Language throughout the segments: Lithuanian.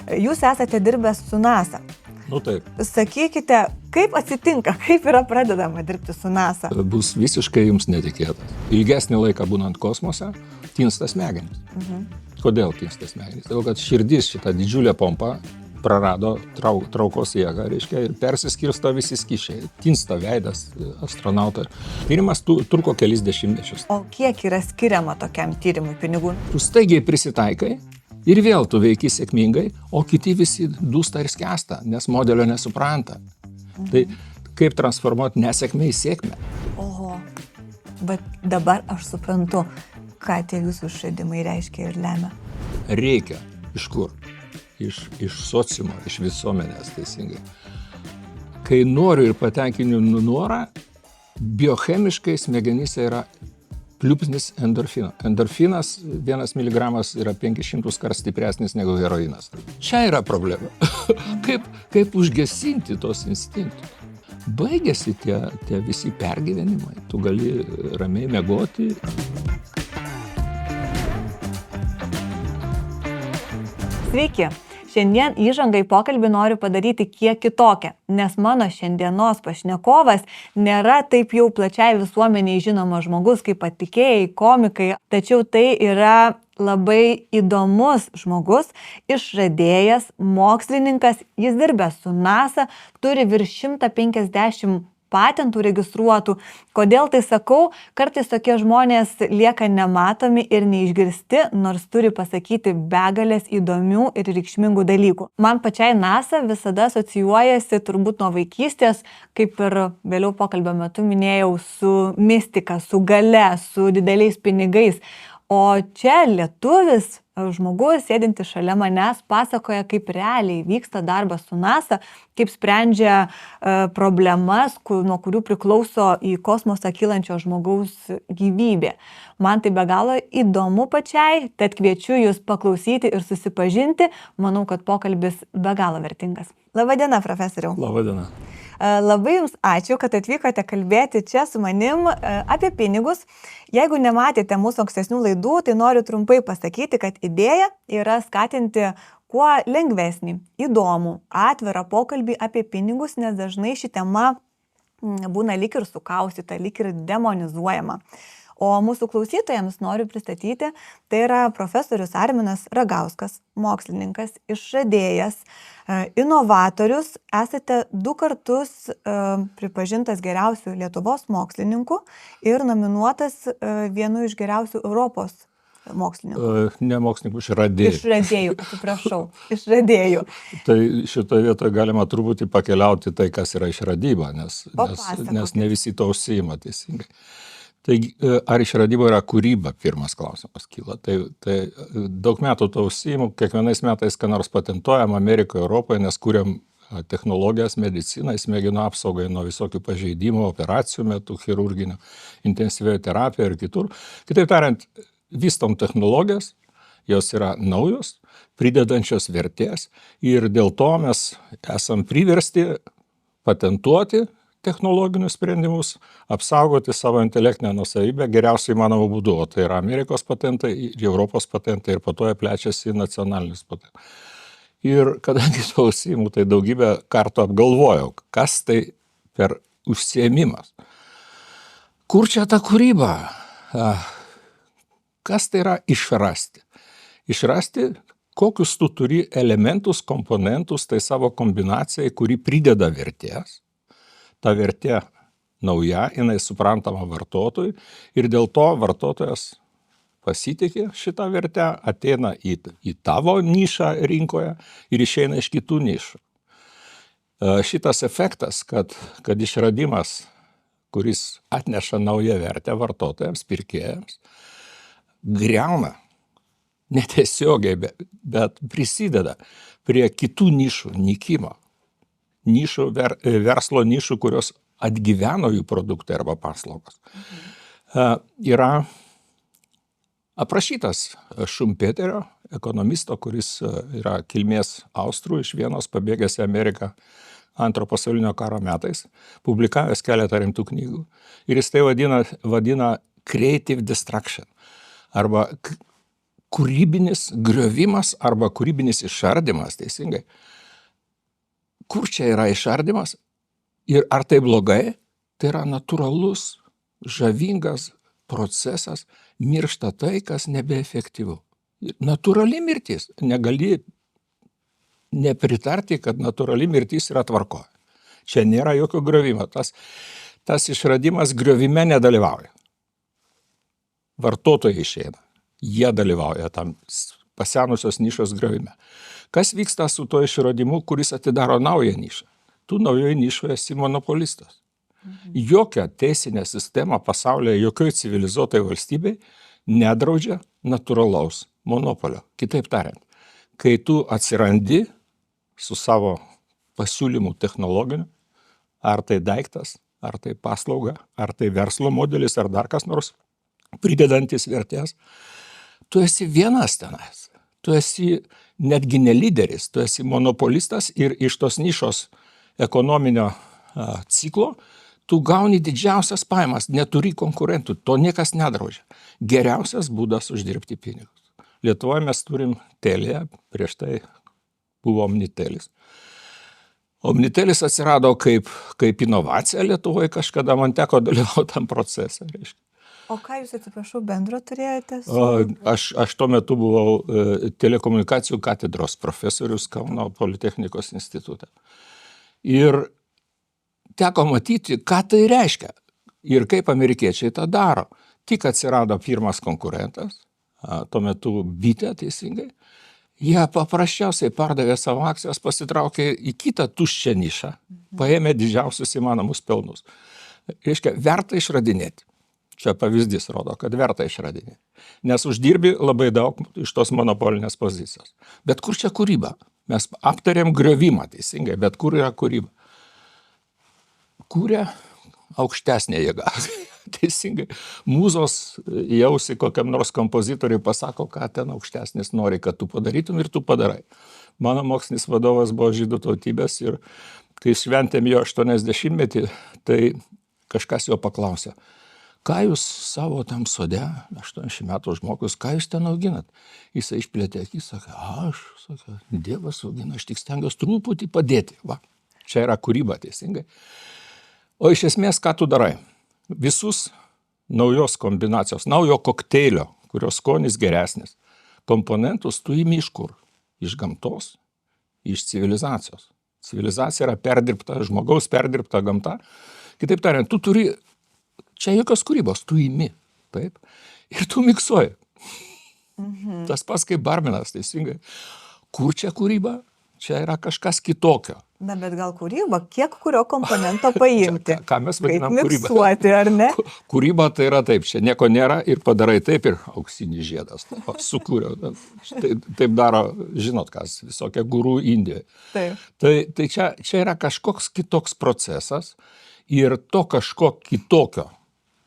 Jūs esate dirbęs su NASA. Nu taip. Sakykite, kaip atsitinka, kaip yra pradedama dirbti su NASA? Bus visiškai jums netikėtas. Ilgesnį laiką būnant kosmose, tinsta smegenys. Kodėl tinsta smegenys? Todėl, kad širdis šitą didžiulę pompą prarado traukos jėgą, reiškia, ir persiskirsto visi skyšiai. Tinsta veidas astronauto. Tyrimas truko kelis dešimtmečius. O kiek yra skiriama tokiam tyrimui pinigų? Tu staigiai prisitaikai ir vėl tu veiki sėkmingai, o kiti visi dūsta ir skęsta, nes modelio nesupranta. Tai kaip transformuoti nesėkmę į sėkmę? Oho, bet dabar aš suprantu, ką tie jūsų išradimai reiškia ir lemia. Reikia. Iš kur? Iš sociumo, iš visuomenės, teisingai. Kai noriu ir patenkiniu norą, biochemiškai smegenyse yra pliūpsnis endorfino. Endorfinas 1 miligramas yra 500 kart stipresnis negu heroinas. Čia yra problema. Kaip užgesinti tos instinktus? Baigėsi tie visi pergyvenimai. Tu gali ramiai miegoti. Sveiki! Šiandien įžangą į pokalbį noriu padaryti kiek kitokią, nes mano šiandienos pašnekovas nėra taip jau plačiai visuomeniai žinomas žmogus kaip atlikėjai, komikai, tačiau tai yra labai įdomus žmogus, išradėjas, mokslininkas, jis dirbęs su NASA, turi virš 150 patentų registruotų. Kodėl tai sakau? Kartais tokie žmonės lieka nematomi ir neišgirsti, nors turi pasakyti begalės įdomių ir reikšmingų dalykų. Man pačiai NASA visada asocijuojasi turbūt nuo vaikystės, kaip ir vėliau pokalbio metu minėjau, su mistika, su galia, su dideliais pinigais. O čia lietuvis, žmogus, sėdintis šalia manęs, pasakoja, kaip realiai vyksta darbas su NASA, kaip sprendžia problemas, nuo kurių priklauso į kosmosą kylančio žmogaus gyvybė. Man tai be galo įdomu pačiai, tad kviečiu jūs paklausyti ir susipažinti. Manau, kad pokalbis be galo vertingas. Labadiena, profesoriau. Labadiena. Labai jums ačiū, kad atvykote kalbėti čia su manim apie pinigus. Jeigu nematėte mūsų ankstesnių laidų, tai noriu trumpai pasakyti, kad idėja yra skatinti kuo lengvesnį, įdomų, atvirą pokalbį apie pinigus, nes dažnai ši tema būna lyg ir sukaustyta, lyg ir demonizuojama. O mūsų klausytojams noriu pristatyti, tai yra profesorius Arminas Ragauskas, mokslininkas, išradėjas, inovatorius, esate 2 kartus pripažintas geriausių Lietuvos mokslininkų ir nominuotas vienu iš geriausių Europos mokslininkų. Ne mokslininkų, išradėjų. Išradėjų, atsiprašau, išradėjų. Tai šitoje vietoje galima truputį pakeliauti tai, kas yra išradyba, nes ne visi to užsiima teisingai. Tai ar išradyba yra kūryba, pirmas klausimas kyla. Tai daug metų to užsiimu, kiekvienais metais ką nors patentuojam Amerikoje, Europoje, nes kūrėm technologijas, mediciną, smegenų apsaugai nuo visokių pažeidimų, operacijų metu, chirurginių, intensyvioje terapijoje ir kitur. Kitaip tariant, vystom technologijas, jos yra naujos, pridedančios vertės ir dėl to mes esam priversti patentuoti technologinius sprendimus, apsaugoti savo intelektinę nuosavybę geriausiai įmanomų būdų. O tai yra Amerikos patentai ir Europos patentai ir po to jie plečiasi į nacionalinius patentus. Ir kadangi to užsiimu, tai daugybę kartų apgalvojau, kas tai per užsiėmimas. Kur čia ta kūryba? Kas tai yra išrasti? Išrasti, kokius tu turi elementus, komponentus, tai savo kombinacijai, kuri prideda vertės. Ta vertė nauja, jinai suprantama vartotojui ir dėl to vartotojas pasitikė šitą vertę, ateina į tavo nišą rinkoje ir išeina iš kitų nišų. Šitas efektas, kad išradimas, kuris atneša naują vertę vartotojams, pirkėjams, griauna netiesiogiai, bet prisideda prie kitų nišų nykimo. Verslo nišų, kurios atgyveno jų produktai arba paslaugos. Yra aprašytas Šumpeterio, ekonomisto, kuris yra kilmės austrų, iš Vienos pabėgęs į Ameriką Antro pasaulinio karo metais, publikavęs keletą rimtų knygų. Ir jis tai vadina creative destruction, arba kūrybinis griovimas arba kūrybinis išardymas, teisingai. Kur čia yra išardymas ir ar tai blogai? Tai yra natūralus, žavingas procesas, miršta tai, kas nebeefektyvu. Natūrali mirtis, negali nepritarti, kad natūrali mirtis yra tvarkoje. Čia nėra jokio griovimo, tas išradimas griovime nedalyvauja. Vartotojai išeina, jie dalyvauja tam pasenusios nišos griovime. Kas vyksta su to išradimu, kuris atidaro naują nišą? Tu naujoje nišoje esi monopolistas. Jokia teisinė sistema pasaulyje, jokioj civilizuotai valstybei nedraudžia natūralaus monopolio. Kitaip tariant, kai tu atsirandi su savo pasiūlymu technologiniu, ar tai daiktas, ar tai paslauga, ar tai verslo modelis, ar dar kas nors pridedantis vertės, tu esi vienas tenais. Tu esi netgi ne lyderis, tu esi monopolistas ir iš tos nišos ekonominio ciklo tu gauni didžiausias pajamas, neturi konkurentų, to niekas nedraudžia. Geriausias būdas uždirbti pinigus. Lietuvoje mes turim Teliją, prieš tai buvo Omnitelis. Omnitelis atsirado kaip inovacija Lietuvoje, kažkada man teko dalyvauti tam procese. Reiškia. O ką jūs, atsiprašau, bendro turėjote? Aš tuo metu buvau telekomunikacijų katedros profesorius Kauno Politechnikos institute. Ir teko matyti, ką tai reiškia ir kaip amerikiečiai tą daro. Tik atsirado pirmas konkurentas, tuo metu Bitė, teisingai, jie paprasčiausiai pardavė savo akcijas, pasitraukė į kitą tuščią nišą, paėmė didžiausius įmanomus pelnus. Reiškia, verta išradinėti. Čia pavyzdys rodo, kad verta išradinėti. Nes uždirbi labai daug iš tos monopolinės pozicijos. Bet kur čia kūryba? Mes aptarėm griovimą, teisingai, bet kur yra kūryba? Kūrė aukštesnė jėga. Teisingai. Mūzos jausi kokiam nors kompozitoriui pasako, ką ten aukštesnis nori, kad tu padarytum ir tu padarai. Mano mokslinis vadovas buvo žydų tautybės ir kai šventėm jo 80-metį, tai kažkas jo paklausė, ką jūs savo tam sode, 80 metų žmogus, ką jūs ten auginat? Jisai išplėtė akis, sakė, Dievas augina, aš tik stengiuosi truputį padėti. Va, čia yra kūryba, teisingai. O iš esmės, ką tu darai? Visus naujos kombinacijos, naujo kokteilio, kurios skonis geresnis, komponentus tu imi iš kur? Iš gamtos, iš civilizacijos. Civilizacija yra perdirbta, žmogaus perdirbta gamta. Kitaip tariant, tu turi, čia jokios kūrybos, tu imi, taip, ir tu miksuoji. Tas pats kaip barmenas, teisingai. Kur čia kūryba? Čia yra kažkas kitokio. Na, bet gal kūryba, kiek kurio komponento paimti? Ką mes vadinam kūrybą? Miksuoti, ar ne? Kūryba tai yra taip, čia nieko nėra ir padarai taip ir auksinis žiedas. Sukūriau. Taip daro, žinot kas, visokie gurų Indijoje. Taip. Tai čia yra kažkoks kitoks procesas ir to kažko kitokio,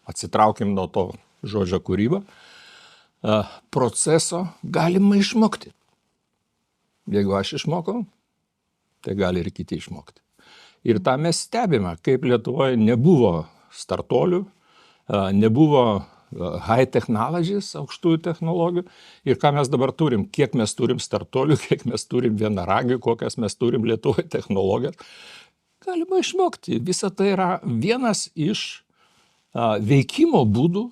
atsitraukim nuo to žodžio kūryba, proceso galima išmokti. Jeigu aš išmokau, tai gali ir kiti išmokti. Ir tą mes stebime, kaip Lietuvoje nebuvo startuolių, nebuvo high technologies, aukštųjų technologijų. Ir ką mes dabar turim, kiek mes turim startuolių, kiek mes turim vienaragių, kokias mes turim Lietuvoje technologijas. Galima išmokti. Visa tai yra vienas iš veikimo būdų.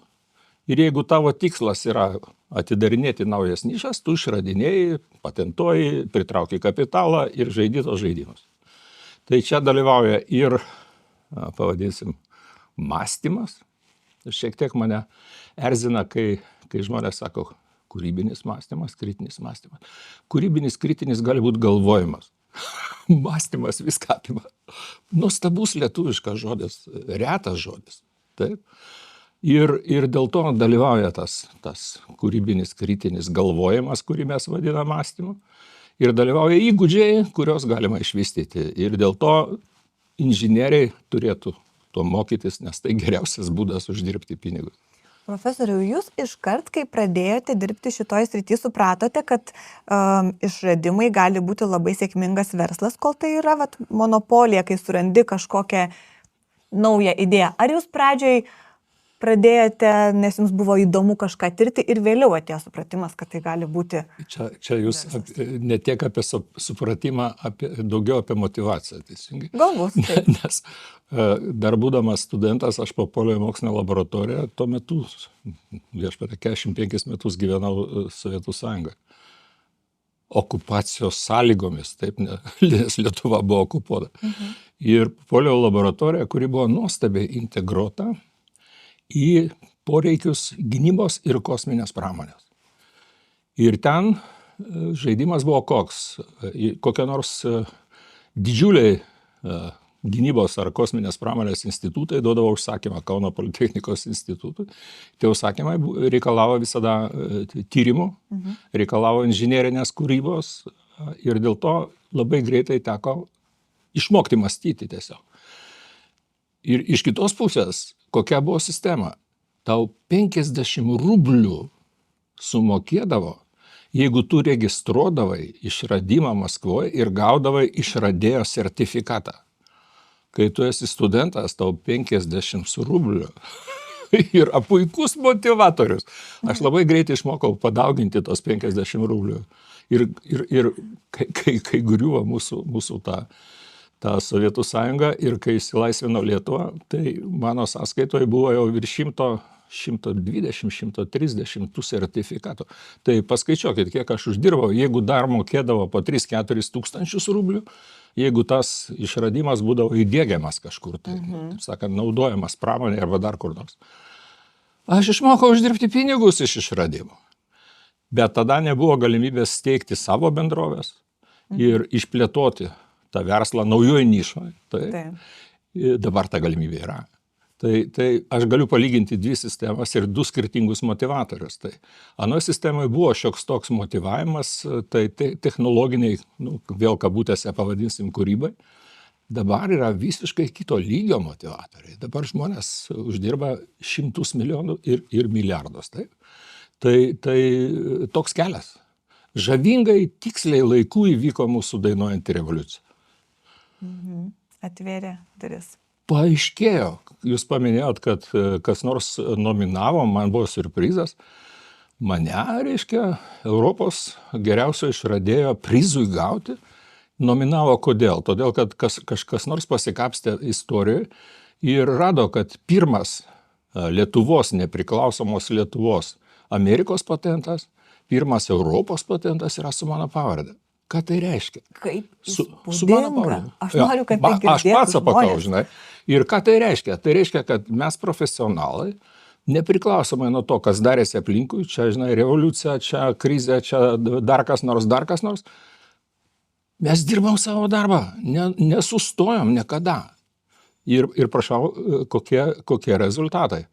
Ir jeigu tavo tikslas yra atidarinėti naujas nišas, tu išradinėjai, patentuoji, pritrauki kapitalą ir žaidi tos žaidimus. Tai čia dalyvauja ir, pavadinsim, mąstymas. Šiek tiek mane erzina, kai žmonės sako kūrybinis mąstymas, kritinis mąstymas. Kūrybinis, kritinis gali būti galvojimas. Mąstymas viską apima. Nuostabus lietuviškas žodis, retas žodis. Taip. Ir dėl to dalyvauja tas kūrybinis, kritinis galvojimas, kurį mes vadiname mąstymu. Ir dalyvauja įgūdžiai, kurios galima išvystyti. Ir dėl to inžinieriai turėtų to mokytis, nes tai geriausias būdas uždirbti pinigus. Profesoriau, jūs iškart, kai pradėjote dirbti šitoj srity, supratote, kad išradimai gali būti labai sėkmingas verslas, kol tai yra monopolija, kai surandi kažkokią naują idėją. Ar jūs pradžioj pradėjote, nes jums buvo įdomu kažką tirti ir vėliau atėjo supratimas, kad tai gali būti... Čia jūs ne tiek apie supratimą, daugiau apie motivaciją, teisingai. Galbūt. Nes dar būdamas studentas, aš papuoliau į mokslinę laboratoriją, tuo metu, viešpatie, 45 metus gyvenau Sovietų Sąjungoje. Okupacijos sąlygomis, taip, nes Lietuva buvo okupuota. Ir papuoliau laboratoriją, kuri buvo nuostabiai integruota į poreikius gynybos ir kosminės pramonės. Ir ten žaidimas buvo koks. Kokie nors didžiuliai gynybos ar kosminės pramonės institutai duodavo užsakymą Kauno Politechnikos institutui. Tie užsakymai reikalavo visada tyrimų, reikalavo inžinierinės kūrybos ir dėl to labai greitai teko išmokti mąstyti tiesiog. Ir iš kitos pusės, kokia buvo sistema? Tau 50 rublių sumokėdavo, jeigu tu registruodavai išradimą Maskvoje ir gaudavai išradėjo sertifikatą. Kai tu esi studentas, tau 50 rublių yra puikus motivatorius. Aš labai greitai išmokau padauginti tos 50 rublių. Ir kai griuvo mūsų ta Sovietų Sąjunga ir kai išsilaisvino Lietuva, tai mano sąskaitoje buvo jau virš 120-130 tų sertifikatų. Tai paskaičiuokit, kiek aš uždirbau, jeigu dar mokėdavo po 3-4 tūkstančius rublių, jeigu tas išradimas būdavo įdiegiamas kažkur, tai, taip sakant, naudojamas pramonėje arba dar kur nors. Aš išmokau uždirbti pinigus iš išradimų. Bet tada nebuvo galimybės steigti savo bendrovės ir išplėtoti tą verslą naujoje nišoje. Tai dabar ta galimybė yra. Tai aš galiu palyginti dvi sistemas ir du skirtingus motivatorius. Tai anoje sistemoje buvo šioks toks motyvavimas, tai technologiniai, vėl kabutėse pavadinsim kūrybai. Dabar yra visiškai kito lygio motivatoriai. Dabar žmonės uždirba 100 milijonų ir milijardus. Tai toks kelias. Žavingai, tiksliai laiku įvyko mūsų dainuojanti revoliucija. Atvėrė duris. Paaiškėjo, jūs paminėjot, kad kas nors nominavo, man buvo siurprizas. Mane, reiškia, Europos geriausio išradėjo prizui gauti, nominavo kodėl? Todėl, kad kažkas nors pasikapstė istorijoje ir rado, kad pirmas Lietuvos, nepriklausomos Lietuvos Amerikos patentas, pirmas Europos patentas yra su mano pavardė. Ką tai reiškia? Kaip su mano pavardė. Aš noriu, kad tai girdėtų aš pats apakau, žinai. Ir ką tai reiškia? Tai reiškia, kad mes profesionalai, nepriklausomai nuo to, kas darėsi aplinkui, čia, žinai, revoliucija, čia krizė, čia dar kas nors, mes dirbam savo darbą, nesustojom niekada. Ir prašau, kokie rezultatai.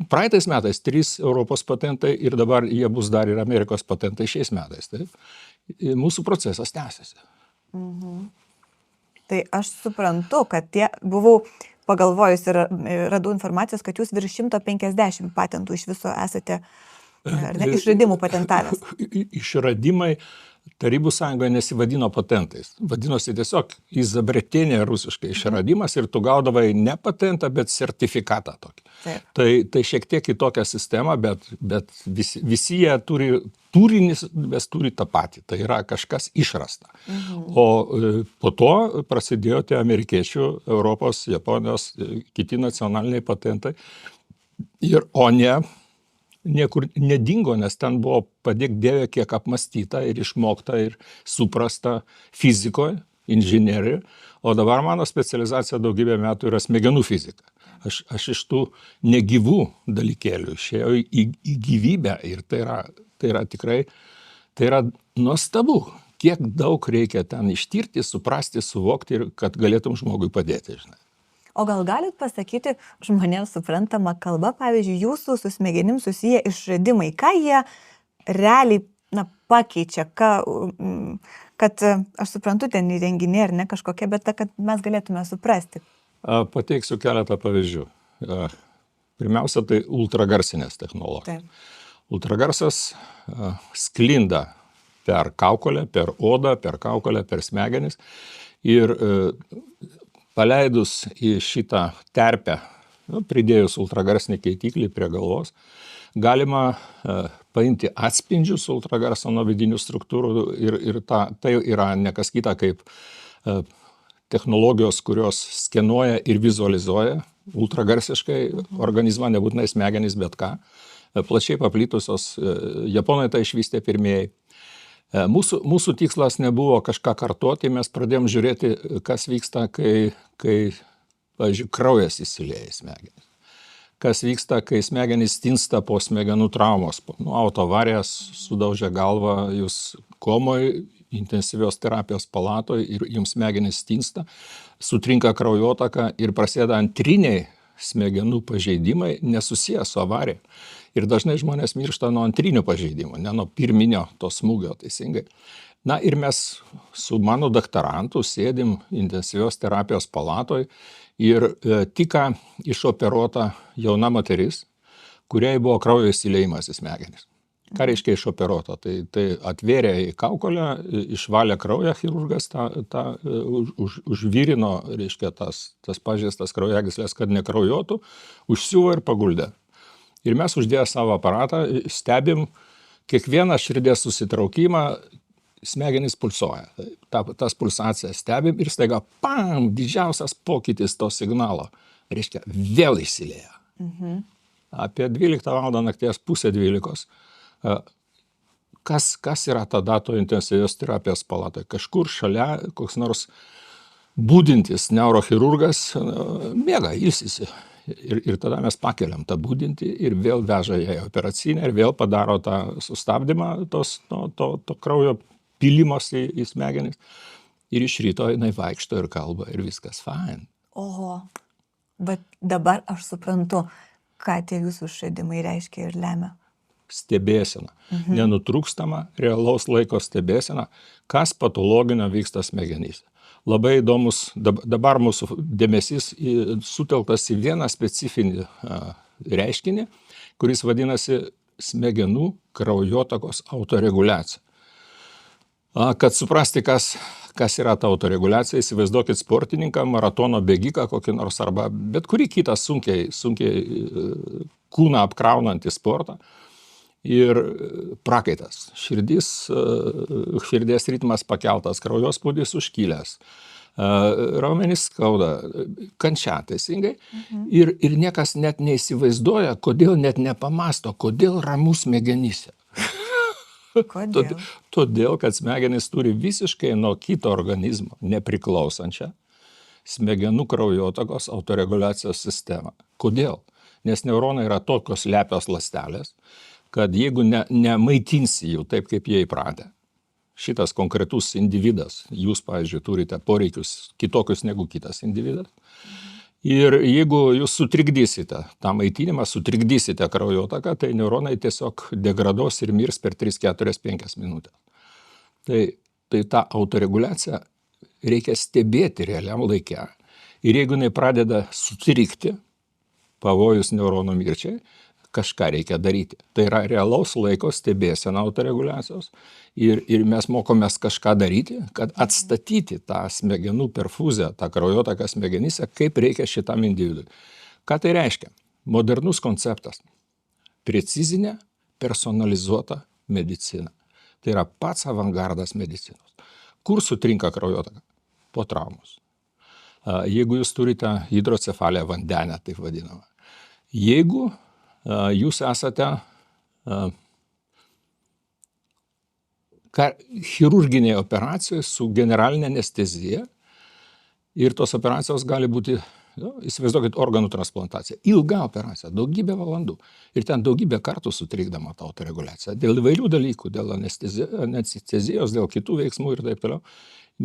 Praeitais metais 3 Europos patentai ir dabar jie bus dar ir Amerikos patentai šiais metais. Taip? Mūsų procesas tęsiasi. Tai aš suprantu, kad buvau pagalvojus ir radau informacijos, kad jūs virš 150 patentų iš viso esate išradimų patentavęs. Išradimai Tarybų Sąjungoje nesivadino patentais. Vadinosi tiesiog izabretinė rusiškai išradimas ir tu gaudavai ne patentą, bet sertifikatą tokį. Tai šiek tiek kitokia sistema, bet visi jie turinis, bet turi tą patį. Tai yra kažkas išrasta. O po to prasidėjo tie amerikiečių, Europos, Japonijos, kiti nacionaliniai patentai. O niekur nedingo, nes ten buvo padėk Dieve kiek apmąstyta ir išmokta ir suprasta fizikoje, inžinerijoje. O dabar mano specializacija daugybę metų yra smegenų fizika. Aš iš tų negyvų dalykėlių išėjau į gyvybę ir tai yra tikrai, tai yra nuostabu, kiek daug reikia ten ištirti, suprasti, suvokti ir kad galėtum žmogui padėti, žinai. O gal galit pasakyti žmonėms suprantama kalba, pavyzdžiui, jūsų su smegenim susiję išradimai, ką jie realiai pakeičia, kad aš suprantu ten įrenginiai ar ne kažkokia, bet kad mes galėtume suprasti. Pateiksiu keletą pavyzdžių. Pirmiausia, tai ultragarsinės technologijos. Ultragarsas sklinda per kaukolę, per odą, per kaukolę, per smegenis ir paleidus į šitą terpę pridėjus ultragarsinį keitiklį prie galvos, galima paimti atspindžius ultragarso nuo vidinių struktūrų ir tai yra ne kas kita kaip technologijos, kurios skenuoja ir vizualizuoja ultragarsiškai organizmą, nebūtinai smegenys, bet ką. Plačiai paplitusios, japonai tai išvystė pirmieji. Mūsų tikslas nebuvo kažką kartoti, mes pradėjom žiūrėti, kas vyksta, kai pavyzdžiui, kraujas įsilieja į smegenis. Kas vyksta, kai smegenys tinsta po smegenų traumos. Autoavarijas sudaužė galvą, jūs komoj, intensyvios terapijos palatoje ir jums smegenys tinsta, sutrinka kraujotaka ir prasideda antriniai smegenų pažeidimai nesusiję su avarija. Ir dažnai žmonės miršta nuo antrinių pažeidimų, ne nuo pirminio to smūgio, teisingai. Na ir mes su mano daktarantu sėdim intensyvios terapijos palatoje ir tik išoperuota jauna moteris, kuriai buvo kraujo įsiliejimas į smegenis. Ką reiškia išoperuota? Tai atvėrė į kaukolę, išvalė kraują chirurgas, užvirino, reiškia, tas pažeistas kraujagyslės, kad nekraujuotų, užsiuvo ir paguldė. Ir mes uždėję savo aparatą stebim kiekvieną širdies susitraukimą, smegenys pulsuoja. Tas pulsacijas stebim ir staiga, pam, didžiausias pokytis to signalo. Reiškia, vėl įsilieja. Apie 12 val. Nakties, pusė 12. Kas yra tada to intensyvios terapijos palatoje? Kažkur šalia koks nors budintis neurochirurgas miega, ilsisi. Ir tada mes pakeliam tą budintį ir vėl veža ją į operacinę ir vėl padaro tą sustabdymą to kraujo pilimosi į smegenis. Ir iš ryto jinai vaikšto ir kalba ir viskas fine. Oho, bet dabar aš suprantu, ką tie jūsų išradimai reiškia ir lemia. Stebėsena. Nenutrūkstama realaus laiko stebėsena, kas patologinio vyksta smegenyse. Labai įdomus, dabar mūsų dėmesys sutelktas į vieną specifinį reiškinį, kuris vadinasi smegenų kraujotakos autoreguliacija. Kad suprasti, kas yra ta autoreguliacija, įsivaizduokit sportininką, maratono bėgiką kokį nors arba bet kurį kitą sunkiai kūną apkraunantį sportą. Ir prakaitas, širdies ritmas pakeltas, kraujospūdis užkilęs, raumenys skauda, kančia, teisingai. Ir niekas net neįsivaizduoja, kodėl net nepamasto, kodėl ramus smegenyse. Kodėl? Todėl, kad smegenys turi visiškai nuo kito organizmo nepriklausančią smegenų kraujotakos autoreguliacijos sistemą. Kodėl? Nes neuronai yra tokios lepios ląstelės, kad jeigu nemaitinsi jų taip, kaip jie įpratę, šitas konkretus individas, jūs, pavyzdžiui, turite poreikius kitokius negu kitas individas, ir jeigu jūs sutrikdysite tą maitinimą, sutrikdysite kraujotaką, tai neuronai tiesiog degraduos ir mirs per 3, 4, 5 minutės. Tai tą autoreguliaciją reikia stebėti realiam laike. Ir jeigu jinai pradeda sutrikti, pavojus neuronų mirčiai, kažką reikia daryti. Tai yra realaus laiko stebėsena autoreguliacijos ir mes mokomės kažką daryti, kad atstatyti tą smegenų perfuziją, tą kraujotaką smegenyse, kaip reikia šitam individui. Ką tai reiškia? Modernus konceptas. Precizinė, personalizuota medicina. Tai yra pats avangardas medicinos. Kur sutrinka kraujotaka? Po traumos. Jeigu jūs turite hidrocefaliją vandenę, taip vadinamą. Jeigu jūs esate chirurginėje operacijoje su generalinė anestezija ir tos operacijos gali būti, įsivaizduokit, organų transplantacija. Ilga operacija, daugybė valandų. Ir ten daugybė kartų sutrikdama tą autoreguliaciją. Dėl įvairių dalykų, dėl anestezijos, dėl kitų veiksmų ir taip toliau.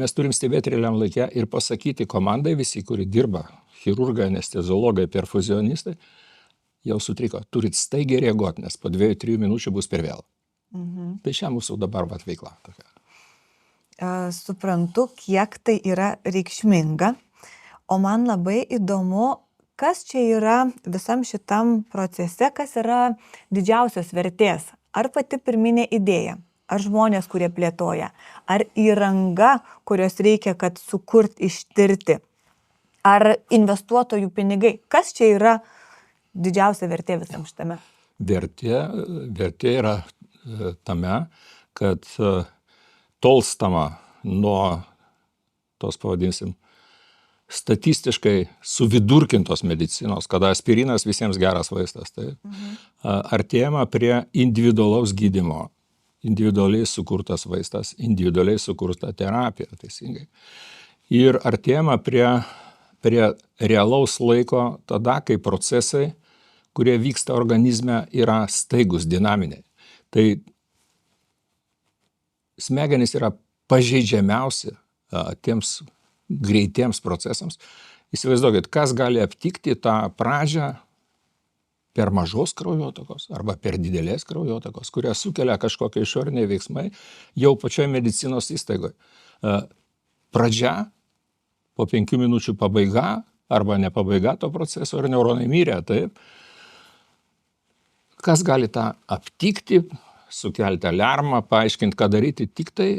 Mes turim stebėti realiam laike ir pasakyti komandai visi, kuri dirba, chirurgai, anesteziologai, perfuzionistai, jau sutriko, turit staigiai reaguoti, nes po 2-3 minučių bus per vėlu. Tai čia mūsų dabar veikla tokia. Suprantu, kiek tai yra reikšminga, o man labai įdomu, kas čia yra visam šitam procese, kas yra didžiausios vertės. Ar pati pirminė idėja, ar žmonės, kurie plėtoja, ar įranga, kurios reikia, kad sukurt, ištirti. ar investuotojų pinigai? Kas čia yra didžiausia vertė visam šitame? Vertė yra tame, kad tolstama nuo tos, pavadinsim, statistiškai suvidurkintos medicinos, kada aspirinas visiems geras vaistas, tai artėjama prie individualaus gydymo, individualiai sukurtas vaistas, individualiai sukurta terapija, teisingai. Ir artėjama prie realaus laiko tada, kai procesai, kurie vyksta organizme, yra staigus, dinaminiai. Tai smegenys yra pažeidžiamiausi tiems greitiems procesams. Įsivaizduokit, kas gali aptikti tą pradžią per mažos kraujotakos arba per didelės kraujotakos, kurią sukelia kažkokie išoriniai veiksmai jau pačioje medicinos įstaigoje. Pradžia, po 5 minučių pabaiga arba ne pabaiga to proceso ir neuronai mirė, taip. Kas gali tą aptikti, sukelti aliarmą, paaiškinti, ką daryti, tik tai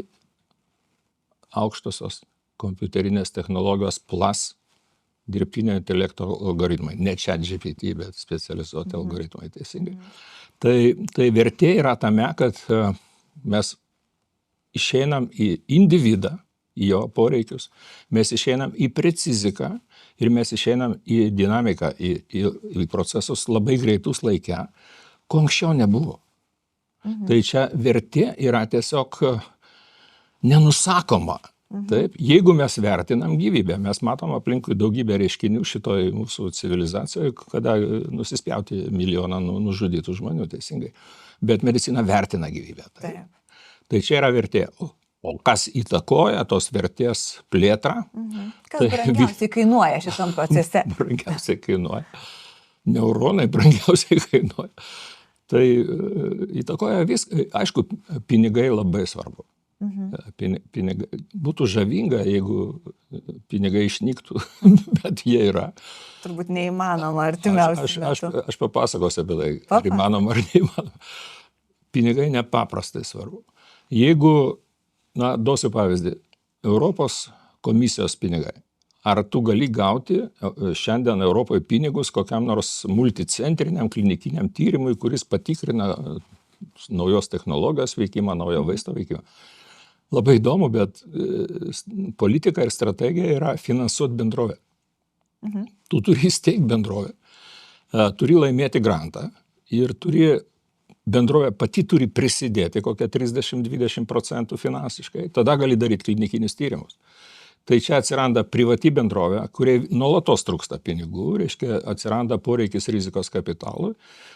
aukštosios kompiuterinės technologijos plus dirbtinio intelekto algoritmai. Ne ChatGPT, bet specializuoti algoritmai, teisingai. Tai vertė yra tame, kad mes išeinam į individą, į jo poreikius, mes išeinam į preciziką ir mes išeinam į dinamiką, į procesus labai greitus laikę, ko anksčiau nebuvo. Tai čia vertė yra tiesiog nenusakoma. Taip, jeigu mes vertinam gyvybę, mes matom aplinkui daugybę reiškinių šitoj mūsų civilizacijoje, kada nusispjauti milijoną nužudytų žmonių, teisingai. Bet medicina vertina gyvybę. Taip. Tai čia yra vertė. O kas įtakoja tos vertės plėtrą? Kas brangiausiai kainuoja šitam procese? Brangiausiai kainuoja. Neuronai brangiausiai kainuoja. Tai įtakoja viską. Aišku, pinigai labai svarbu. Pinigai. Būtų žavinga, jeigu pinigai išnyktų, bet jie yra. Turbūt neįmanoma artimiausiu metu. Aš papasakosiu apie tai, ar įmanoma ar neįmanoma. Pinigai nepaprastai svarbu. Jeigu, duosiu pavyzdį, Europos komisijos pinigai. Ar tu gali gauti šiandien Europoje pinigus kokiam nors multicentriniam klinikiniam tyrimui, kuris patikrina naujos technologijos veikimą, naujo vaisto veikimą? Labai įdomu, bet politika ir strategija yra finansuoti bendrovę. Tu turi įsteigti bendrovę, turi laimėti grantą ir bendrovė pati turi prisidėti kokią 30-20% finansiškai, tada gali daryti klinikinius tyrimus. Tai čia atsiranda privati bendrovė, kuriai nuolatos trūksta pinigų, reiškia atsiranda poreikis rizikos kapitalui,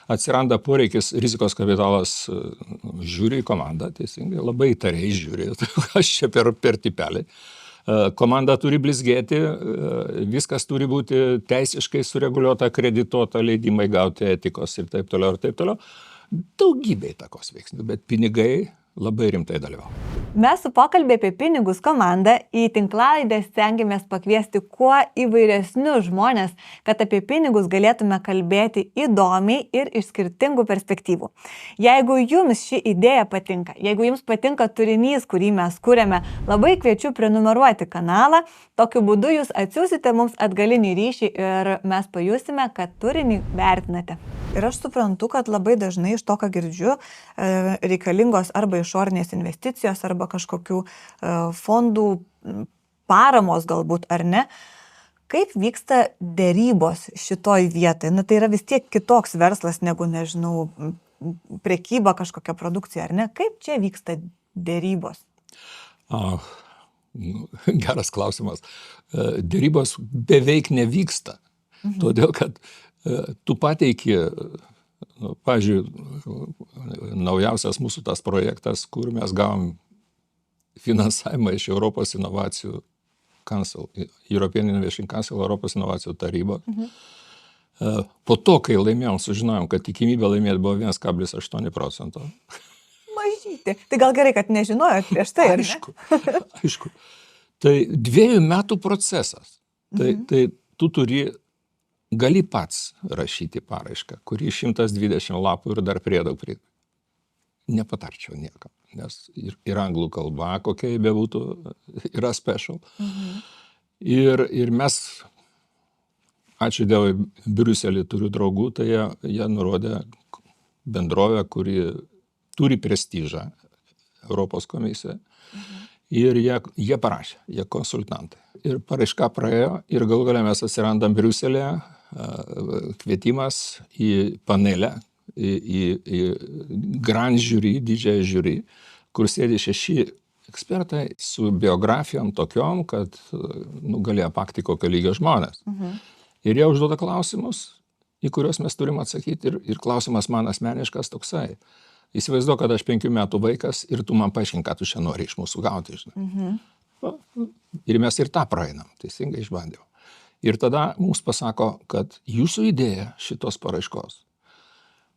atsiranda poreikis rizikos kapitalas žiūri į komandą, teisingai, labai įtariai žiūri, aš čia per tipelį. Komanda turi blizgėti, viskas turi būti teisiškai sureguliuota, akredituota, leidimai gauti etikos ir taip toliau ir taip toliau. Daugybė įtakos veiksnių, bet pinigai labai rimtai dalyvauja. Mes su pokalbį apie pinigus komanda į tinklalaidę stengiamės pakviesti kuo įvairesnius žmonės, kad apie pinigus galėtume kalbėti įdomiai ir iš skirtingų perspektyvų. Jeigu jums ši idėja patinka, jeigu jums patinka turinys, kurį mes kuriame, labai kviečiu prenumeruoti kanalą, tokiu būdu jūs atsiųsite mums atgalinį ryšį ir mes pajusime, kad turinį vertinate. Ir aš suprantu, kad labai dažnai iš to, ką girdžiu, reikalingos arba išorinės investicijos, arba kažkokių fondų paramos galbūt, ar ne. Kaip vyksta derybos šitoj vietoj? Tai yra vis tiek kitoks verslas negu, nežinau, prekyba kažkokia produkcija, ar ne? Kaip čia vyksta derybos? Geras klausimas. Derybos beveik nevyksta, todėl kad tu pateiki, pavyzdžiui, naujausias mūsų tas projektas, kur mes gavom finansavimą iš Europos inovacijų Council, European Innovation Council, Europos inovacijų taryba. Po to, kai laimėjom, sužinojom, kad tikimybė laimėti buvo 1,8%. Mažyti. Tai gal gerai, kad nežinojot prieš tai, ar ne? Aišku. Tai 2 metų procesas. Tai tu gali pats rašyti paraišką, kurį 120 lapų ir dar priedaug prie. Nepatarčiau niekam, nes ir anglų kalba, kokia bebūtų, yra special. Ir mes ačiū Dievui, Briuselį turiu draugų, tai jie nurodė bendrovę, kuri turi prestižą Europos komisijoje. Ir jie parašė, jie konsultantai. Ir paraiška praėjo ir galų gale mes atsirandam Briuselėje, kvietimas į panelę, į grand žiūri, didžiąją žiūri, kur sėdi 6 ekspertai su biografijom tokiom, kad galėjo pakti kokio lygio žmonės. Ir jie užduoda klausimus, į kuriuos mes turim atsakyti. Ir klausimas man asmeniškas toksai. Įsivaizduoju, kad aš 5 metų vaikas ir tu man paaiškink, ką tu čia nori iš mūsų gauti. Ir mes ir tą praeinam, teisingai išbandėm. Ir tada mums pasako, kad jūsų idėja šitos paraiškos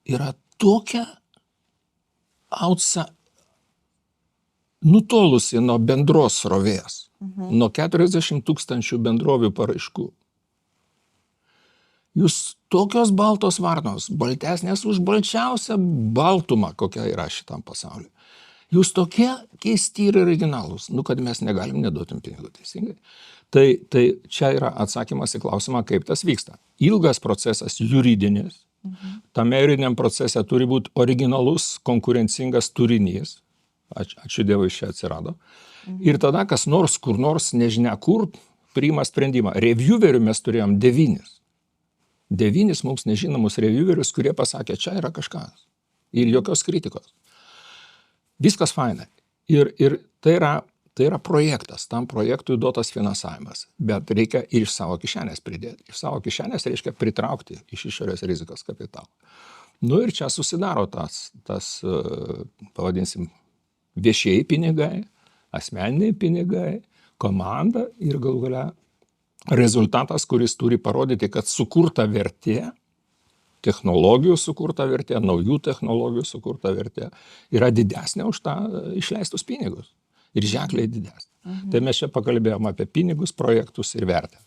yra tokia nutolusi nuo bendros srovės, nuo 40 000 bendrovių paraiškų. Jūs tokios baltos varnos, baltesnės už balčiausią baltumą, kokia yra šitam pasauliu. Jūs tokie keisti ir originalūs, kad mes negalim neduotum pinigų, teisingai. Tai čia yra atsakymas į klausimą, kaip tas vyksta. Ilgas procesas juridinis. Tame juridiniam procese turi būti originalus, konkurencingas turinys. Ačiū Dievui, čia atsirado. Ir tada kas nors, kur nors, nežinia kur, priima sprendimą. Reviewerių mes turėjom 9. 9 mums nežinomus reviewerius, kurie pasakė, čia yra kažkas. Ir jokios kritikos. Viskas fainai. Ir tai yra projektas. Tam projektui duotas finansavimas. Bet reikia ir iš savo kišenės pridėti. Iš savo kišenės reiškia pritraukti iš išorės rizikos kapitalą. Ir čia susidaro tas pavadinsim, viešieji pinigai, asmeniniai pinigai, komanda ir galų gale rezultatas, kuris turi parodyti, kad sukurta vertė, technologijų sukurta vertė, naujų technologijų sukurta vertė yra didesnė už tą išleistus pinigus. Ir ženkliai didesnė. Tai mes čia pakalbėjom apie pinigus, projektus ir vertę.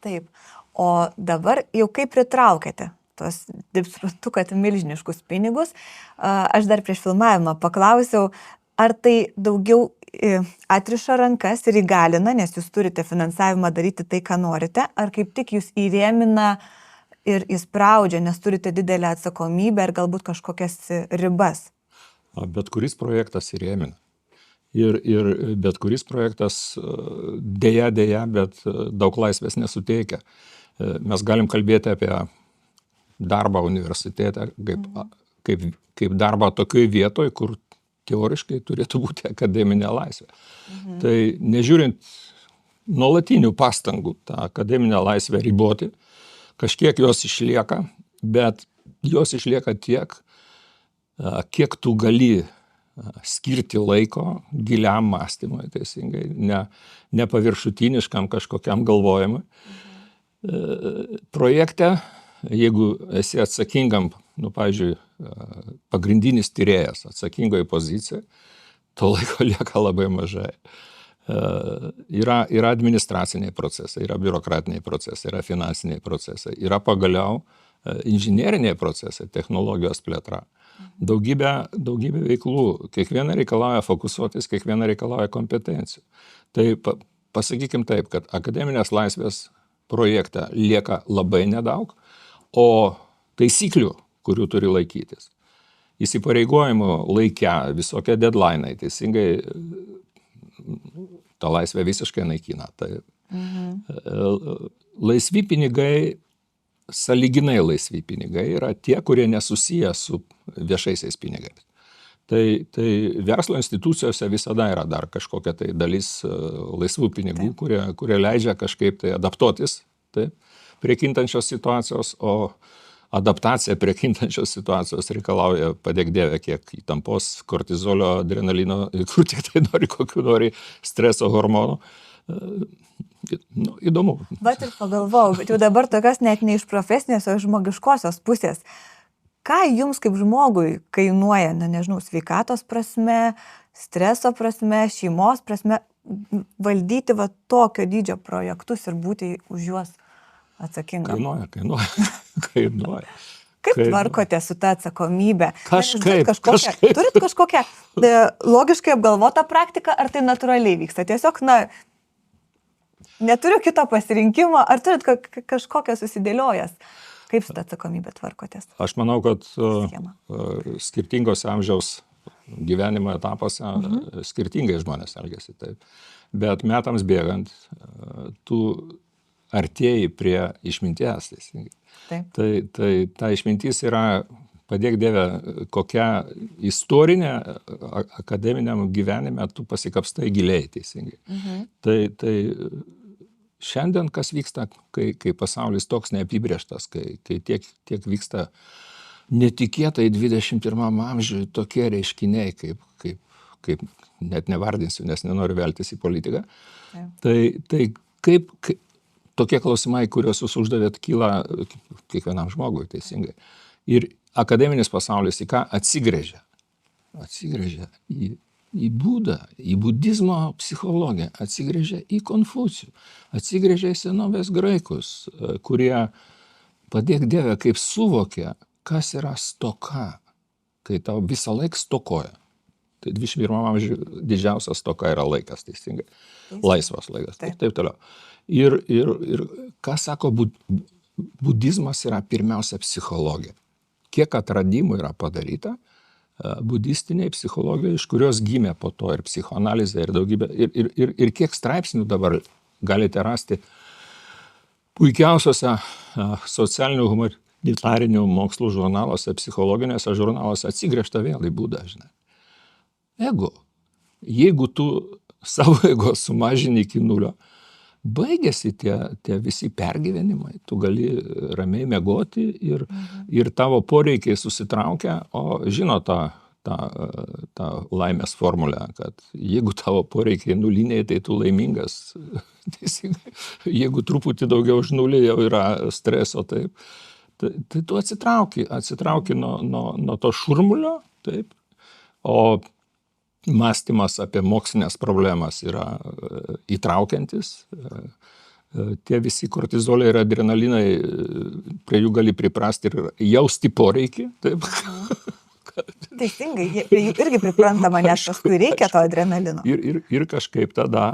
Taip. O dabar jau kaip pritraukėte tos, taip suprantu, kad milžiniškus pinigus. Aš dar prieš filmavimą paklausiau, ar tai daugiau atriša rankas ir įgalina, nes jūs turite finansavimą daryti tai, ką norite, ar kaip tik jūs įrėmina ir įspraudžia, nes turite didelę atsakomybę ir galbūt kažkokias ribas? Bet kuris projektas įrėmina. Ir bet kuris projektas dėja, bet daug laisvės nesuteikia. Mes galim kalbėti apie darbą universitete, kaip darbą tokioj vietoj, kur teoriškai turėtų būti akademinė laisvė. Tai nežiūrint nuolatinių pastangų tą akademinę laisvę riboti, kažkiek jos išlieka, bet jos išlieka tiek, kiek tu gali skirti laiko giliam mąstymui, teisingai, ne paviršutiniškam kažkokiam galvojimui. Projekte, jeigu esi atsakingam, pavyzdžiui, pagrindinis tyrėjas atsakingoje pozicijoje, to laiko lieka labai mažai. Yra administraciniai procesai, yra biurokratiniai procesai, yra finansiniai procesai, yra pagaliau inžineriniai procesai, technologijos plėtra. Daugybė veiklų, kiekviena reikalauja fokusuotis, kiekviena reikalauja kompetencijų. Tai pasakykim taip, kad akademinės laisvės projekte lieka labai nedaug, o taisyklių, kurių turi laikytis, įsipareigojimų laikę, visokie deadline'ai, teisingai tą laisvę visiškai naikina. Tai laisvi pinigai, sąlyginai laisvi pinigai yra tie, kurie nesusiję su viešaisiais pinigais. Tai verslo institucijose visada yra dar kažkokia tai dalis laisvų pinigų, kurie leidžia kažkaip tai adaptuotis prie kintančios situacijos, o adaptacija prie kintančios situacijos reikalauja, padėk Dieve, kiek įtampos, kortizolio, adrenalino, kur tik tai nori, kokių nori streso hormonų. Įdomu. Bet ir pagalvojau, bet jau dabar tokios net ne iš profesinės, o iš žmogiškosios pusės. Ką jums kaip žmogui kainuoja, nežinau, sveikatos prasme, streso prasme, šeimos prasme, valdyti tokio dydžio projektus ir būti už juos atsakingam? Kainuoja. Kaip tvarkote su ta atsakomybė? Kažkaip. Turit kažkokią logiškai apgalvotą praktiką, ar tai natūraliai vyksta? Tiesiog, neturiu kito pasirinkimo, ar turit kažkokią susidėliojęs? Kaip su ta atsakomybė tvarkotės? Aš manau, kad skirtingos amžiaus gyvenimo etapuose skirtingai žmonės elgiasi taip. Bet metams bėgant, tu artėji prie išminties. Tai ta išmintis yra, padėk Dieve, kokia istorinė akademiniam gyvenime tu pasikapstai giliai teisingai. Tai šiandien kas vyksta, kai pasaulis toks neapibrėžtas, kai tiek vyksta netikėtai 21 amžiui tokie reiškiniai, kaip net nevardinsiu, nes nenoriu veltis į politiką. Tai kaip tokie klausimai, kuriuos jūs uždavėt, kyla kiekvienam žmogui teisingai. Ir akademinis pasaulis į ką atsigręžia? Atsigręžia į Budą, į budizmo psichologiją, atsigręžia į Konfucijų, atsigręžia į senovės graikus, kurie, padėk Dieve, kaip suvokia, kas yra stoka, kai tau visą laiką stokoja. Tai 21 amžiuje didžiausia stoka yra laikas, teisingai. Laisvas laikas, taip toliau. Ir ką sako budizmas yra pirmiausia psichologija. Kiek atradimų yra padaryta budistiniai psichologijai, iš kurios gimė po to ir psichoanalizė, ir daugybė, ir kiek straipsnių dabar galite rasti puikiausiose socialinių humanitarinių mokslų žurnaluose, psichologinėse žurnaluose atsigręžta vėl į Budą, žinai. Ego. Jeigu tu savo ego sumažini iki nulio, baigėsi tie visi pergyvenimai, tu gali ramiai miegoti ir tavo poreikiai susitraukia, o žino tą laimės formulę, kad jeigu tavo poreikiai nuliniai, tai tu laimingas. Jeigu truputį daugiau už nulį jau yra streso, taip, tai tu atsitrauki nuo to šurmulio, taip, o mąstymas apie mokslinės problemas yra įtraukiantis. Tie visi kortizoliai ir adrenalinai, prie jų gali priprasti ir jausti poreikį. Taip. Teisingai, prie jų irgi priprantama, nes paskui reikia to adrenalino. Ir kažkaip tada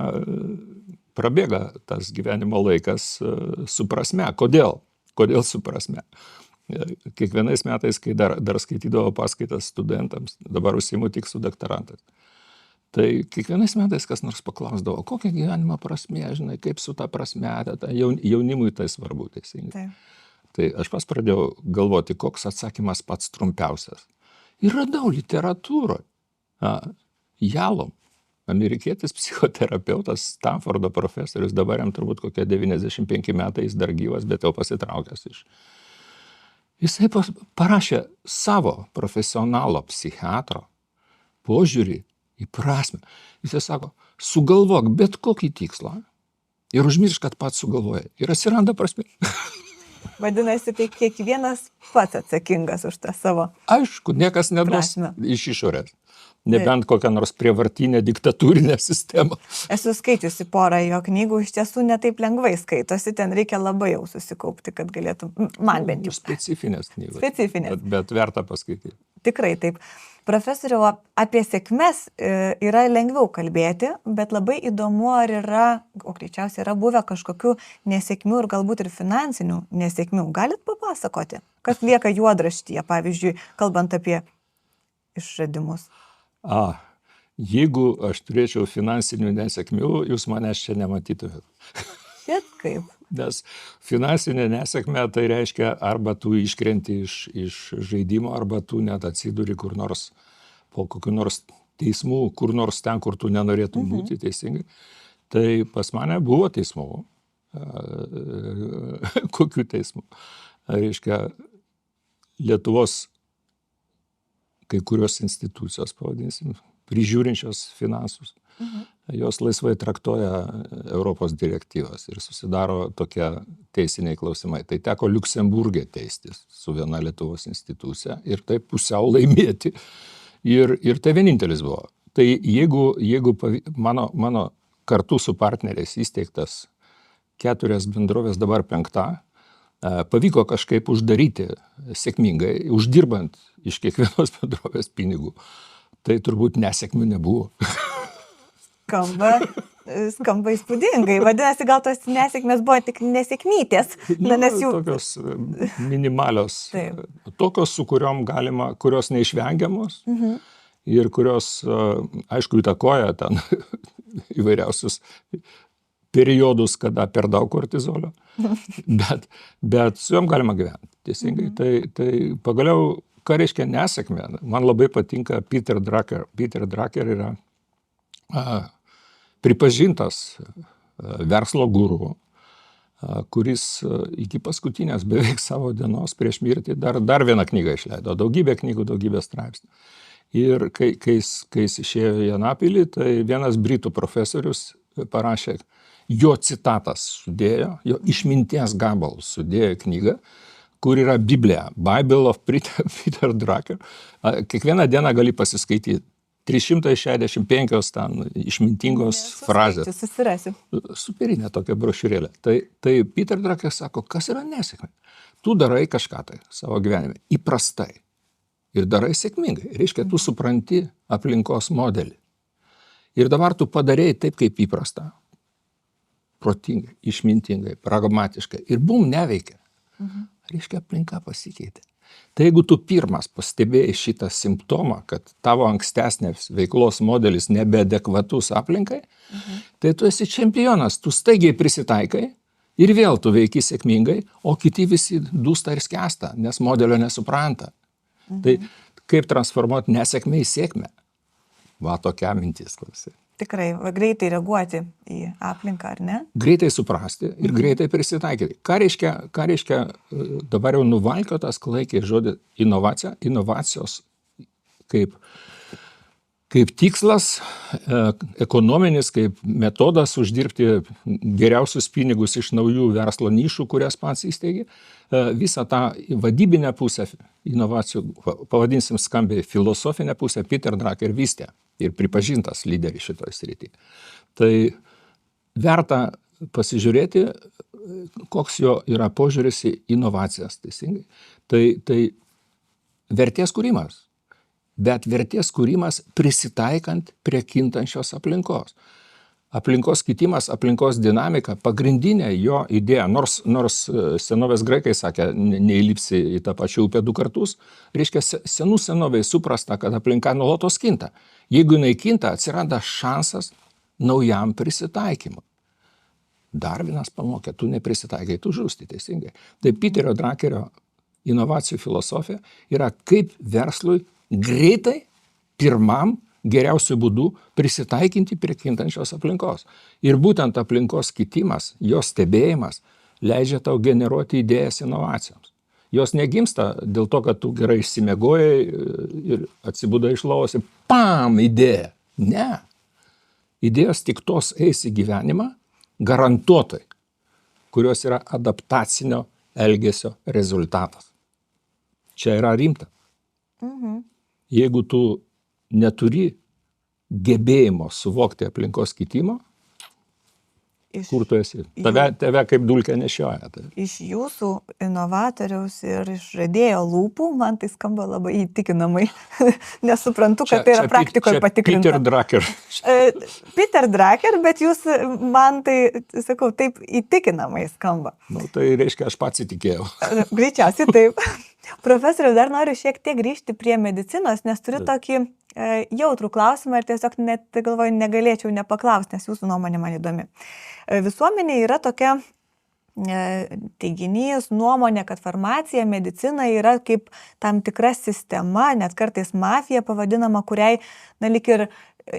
prabėga tas gyvenimo laikas su prasme. Kodėl? Kodėl su prasme? Kiekvienais metais, kai dar skaitydavo paskaitas studentams, dabar užsiimu tik su doktorantais, tai kiekvienais metais kas nors paklausdavo, kokia gyvenimo prasmė, žinai, kaip su ta prasme, jaunimui tai svarbu, teisingai. Tai aš pradėjau galvoti, koks atsakymas pats trumpiausias. Ir radau literatūroje. Jalom, amerikietis psichoterapeutas, Stanfordo profesorius, dabar jam turbūt kokie 95 metai, jis dar gyvas, bet jau pasitraukęs iš. Jisai parašė savo profesionalo psichiatro požiūrį į prasmę. Jisai sako, sugalvok bet kokį tikslą ir užmiršk, kad pats sugalvoja. Ir atsiranda prasmė. Vadinasi, tai kiekvienas pats atsakingas už tą savo. Aišku, niekas neduos iš išorės. Nebent kokią nors prievartinę diktatūrinę sistemą. Esu skaičiusi porą jo knygų, iš tiesų netaip lengvai skaitosi, ten reikia labai jau susikaupti, kad galėtum, man bent jau. Specifinės knygos. Specifinės. Bet verta paskaityti. Tikrai taip. Profesoriau, apie sėkmes yra lengviau kalbėti, bet labai įdomu, ar yra, o greičiausiai yra buvę kažkokių nesėkmių ir galbūt ir finansinių nesėkmių. Galit papasakoti, kas lieka juodraštyje, pavyzdžiui, kalbant apie išradimus? Jeigu aš turėčiau finansinių nesėkmių, jūs manęs čia nematytumėt. Šit kaip? Nes finansinė nesėkmė tai reiškia arba tu iškrenti iš žaidimo, arba tu net atsiduri kur nors po kokiu nors teismų, kur nors ten, kur tu nenorėtum būti, teisingai. Tai pas mane buvo teismų. Kokių teismų? Reiškia, Lietuvos kai kurios institucijos, pavadinsim, prižiūrinčios finansus. Jos laisvai traktuoja Europos direktyvas ir susidaro tokie teisiniai klausimai. Tai teko Liuksemburge teistis su viena Lietuvos institucija ir taip pusiau laimėti. Ir tai vienintelis buvo. Tai jeigu mano kartu su partneriais įsteigtas 4 bendrovės, dabar 5, pavyko kažkaip uždaryti sėkmingai, uždirbant iš kiekvienos bendrovės pinigų, tai turbūt nesėkmių nebuvo. Skamba Skamba įspūdingai. Vadinasi, gal tos nesėkmės buvo tik nesėkmytės. Nes jų... Tokios minimalios, tokios, su kuriuom galima, kurios neišvengiamos ir kurios, aišku, įtakoja ten įvairiausius periodus, kada per daug kortizolio, bet su jom galima gyventi. Teisingai. Tai pagaliau, ką reiškia nesėkmė? Man labai patinka Peter Drucker. Peter Drucker yra pripažintas verslo guru, kuris iki paskutinės beveik savo dienos prieš mirtį dar vieną knygą išleido, daugybę knygų, daugybę straipsnių. Ir kai jis išėjo į Anapilį, tai vienas britų profesorius parašė, jo citatas sudėjo, jo išminties gabalus sudėjo knygą, kur yra Biblija, Bible of Peter Drucker. Kiekvieną dieną gali pasiskaityti 365 ten išmintingos frazės. Susirasiu. Superinė tokia brošiūrėlė. Tai Peter Drucker sako, kas yra nesėkmė? Tu darai kažką tai savo gyvenime įprastai ir darai sėkmingai. Reiškia, tu supranti aplinkos modelį. Ir dabar tu padarei taip, kaip įprasta. Protingai, išmintingai, pragmatiškai. Ir bum, neveikia. Reiškia, aplinka pasikeitė. Tai jeigu tu pirmas pastebėjai šitą simptomą, kad tavo ankstesnės veiklos modelis nebeadekvatus aplinkai, tai tu esi čempionas, tu staigiai prisitaikai ir vėl tu veiki sėkmingai, o kiti visi dūsta ir skęsta, nes modelio nesupranta. Tai kaip transformuoti nesėkmę į sėkmę? Va, tokia mintis, klausai. Tikrai, greitai reaguoti į aplinką, ar ne? Greitai suprasti ir greitai prisitaikyti. Ką reiškia dabar jau nuvalkiotas klaikiai žodį inovacija? Inovacijos kaip tikslas, ekonominis, kaip metodas uždirbti geriausius pinigus iš naujų verslo nišų, kurias pats įsteigė. Visą tą vadybinę pusę inovacijų, pavadinsim skambiai filosofinę pusę, Peter Drucker vystė ir pripažintas lyderis šitoj srity. Tai verta pasižiūrėti, koks jo yra požiūris į inovacijas, teisingai. Tai vertės kūrimas. Bet vertės kūrimas prisitaikant prie kintančios aplinkos. Aplinkos kitimas, aplinkos dinamika, pagrindinė jo idėja, nors senovės graikai sakė, neįlipsi į tą pačią upę 2 kartus, reiškia, senovėj suprasta, kad aplinka nuolatos kinta. Jeigu jinai kinta, atsiranda šansas naujam prisitaikymui. Darvinas pamokė, tu neprisitaikai, tu žūsti, teisingai. Tai Peterio Druckerio inovacijų filosofija yra kaip verslui greitai, pirmam, geriausiu būdu prisitaikinti prie kintančios aplinkos. Ir būtent aplinkos kitimas, jos stebėjimas leidžia tau generuoti idėjas inovacijoms. Jos negimsta dėl to, kad tu gerai išsimiegojai ir atsibudai iš lovos ir pam, idėja. Ne. Idėjos tik tos eis į gyvenimą garantuotai, kurios yra adaptacinio elgesio rezultatas. Čia yra rimta. Jeigu tu neturi gebėjimo suvokti aplinkos kitimo, kur tu esi? Tave kaip dulkę nešioja. Iš jūsų inovatoriaus ir išradėjo lūpų, man tai skamba labai įtikinamai. Nesuprantu, kad tai yra praktikoje patikrinta. Peter Drucker. Peter Drucker, bet jūs man tai, sakau, taip įtikinamai skamba. Nu, tai reiškia, aš pats įtikėjau. Greičiausiai taip. Profesoriau, dar noriu šiek tiek grįžti prie medicinos, nes turiu tokį jautrų klausimą ir tiesiog net, galvoju, negalėčiau nepaklausti, nes jūsų nuomonė man įdomi. Visuomenė yra tokia teiginys, nuomonė, kad farmacija, medicina yra kaip tam tikra sistema, net kartais mafija pavadinama, kuriai, lyg ir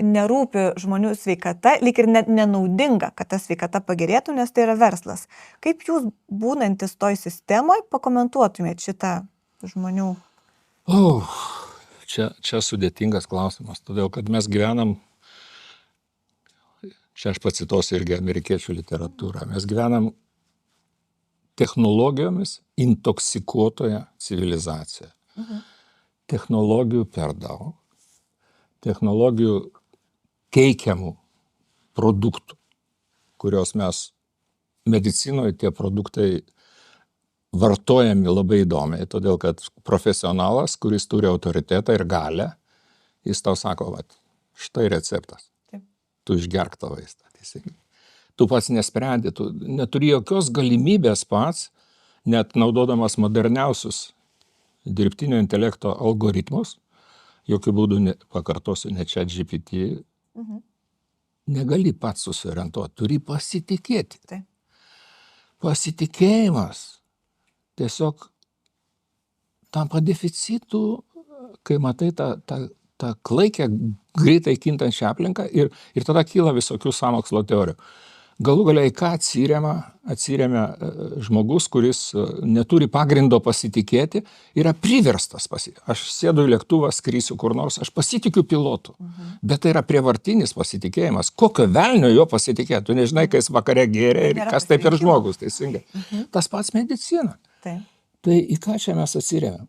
nerūpi žmonių sveikata, lyg ir nenaudinga, kad ta sveikata pagerėtų, nes tai yra verslas. Kaip jūs, būnantis toj sistemoje, pakomentuotumėt šitą žmonių? Čia sudėtingas klausimas, todėl kad mes gyvenam, čia aš pacituosiu irgi amerikiečių literatūrą, mes gyvenam technologijomis intoksikuotoje civilizacijoje. Technologijų per daug, technologijų keikiamų produktų, kurios mes medicinoje tie produktai vartojami labai įdomiai, todėl kad profesionalas, kuris turi autoritetą ir galę, jis tau sako, štai receptas. Taip. Tu išgerk tą vaistą. Teisingai. Tu pats nesprendi, tu neturi jokios galimybės pats, net naudodamas moderniausius dirbtinio intelekto algoritmus, jokių būdų, pakartosiu, ne ChatGPT, negali pats susiorientuoti, turi pasitikėti. Taip. Pasitikėjimas tiesiog tampa deficitu, kai matai tą klaikę, greitai kintančią aplinką ir tada kyla visokių sąmokslo teorijų. Galų galiai, ką atsiremia žmogus, kuris neturi pagrindo pasitikėti, yra priverstas pasitikėti. Aš sėdu į lėktuvą, skrisiu kur nors, aš pasitikiu pilotu, bet tai yra prievartinis pasitikėjimas. Kokio velnio jo pasitikėti? Tu nežinai, kai jis vakare gėrė ir kas tai per žmogus, teisingai. Tas pats medicina. Taip. Tai į ką čia mes atsiremiam?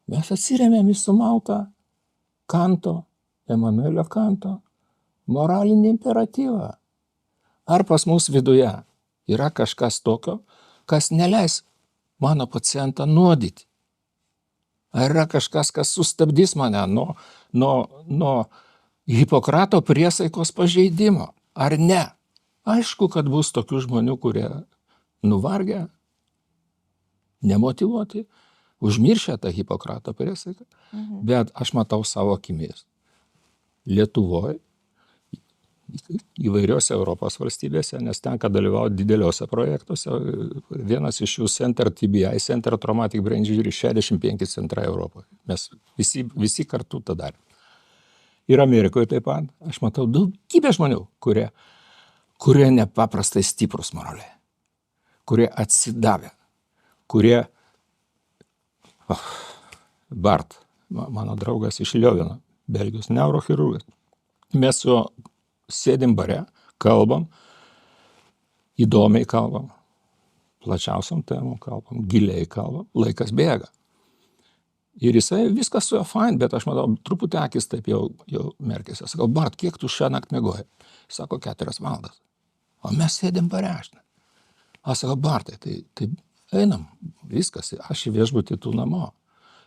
Mes atsiremiam į sumautą Kanto, Emanuelio Kanto moralinį imperatyvą. Ar pas mus viduje yra kažkas tokio, kas neleis mano pacientą nuodyti? Ar yra kažkas, kas sustabdys mane nuo Hipokrato priesaikos pažeidimo? Ar ne? Aišku, kad bus tokių žmonių, kurie nuvargę, nemotyvuoti, užmiršę tą Hipokrato priesaiką, bet aš matau savo akimis. Lietuvoje, įvairiose Europos valstybėse, nes tenka dalyvauti dideliuose projektuose. Vienas iš jų Center TBI, Center Traumatic Brain Injury, 65 centrai Europoje. Mes visi kartu tą darėme. Ir Amerikoje taip pat. Aš matau daugybę žmonių, kurie nepaprastai stiprus moraliai, kurie atsidavę, kurie... Bart, mano draugas iš Liovino, Belgijos neurochirurgas. Mes su sėdim bare, kalbam, įdomiai kalbam, plačiausiam temom kalbam, giliai kalbam, laikas bėga. Ir jisai viskas su juo fine, bet aš matau, truputį akis taip jau merkėsi. Aš sakau, Bart, kiek tu šią naktį miegoji? Sako, 4 valandas. O mes sėdim bare. Aš sakau, Bartai, tai einam, viskas, aš į viešbutį, tu namo.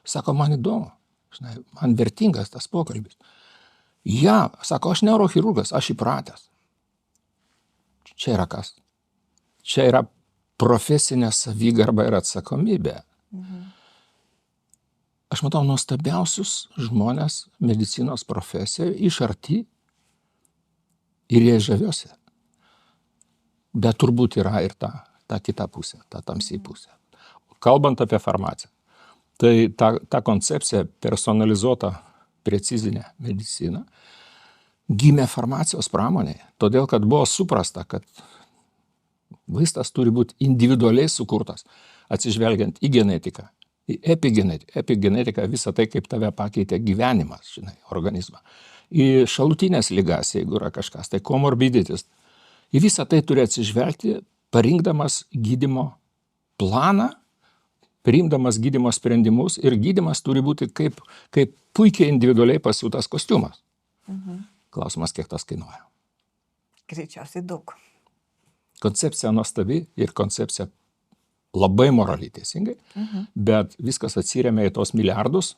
Sako, man įdomu, man vertingas tas pokalbis. Ja, sako, aš neurochirurgas, aš įpratęs. Čia yra kas? Čia yra profesinė savigarba ir atsakomybė. Aš matau nuostabiausius žmonės medicinos profesijoje iš arti ir jie žaviuosi. Bet turbūt yra ir ta kita pusė, ta tamsiai pusė. Kalbant apie farmaciją, tai ta koncepcija personalizuota precizinė medicina gimė farmacijos pramonėje, todėl kad buvo suprasta, kad vaistas turi būti individualiai sukurtas, atsižvelgiant į genetiką, į epigenetiką, visą tai, kaip tave pakeitė gyvenimas, organizmą, į šalutinės ligas, jeigu yra kažkas, tai komorbiditis. Į visą tai turi atsižvelgti, parinkdamas gydymo planą, priimdamas gydymo sprendimus, ir gydymas turi būti kaip puikiai individualiai pasiūtas kostiumas. Klausimas, kiek tas kainuoja. Greičiausiai daug. Koncepcija nuostabi ir koncepcija labai moraliai teisingai, bet viskas atsiremia į tos milijardus,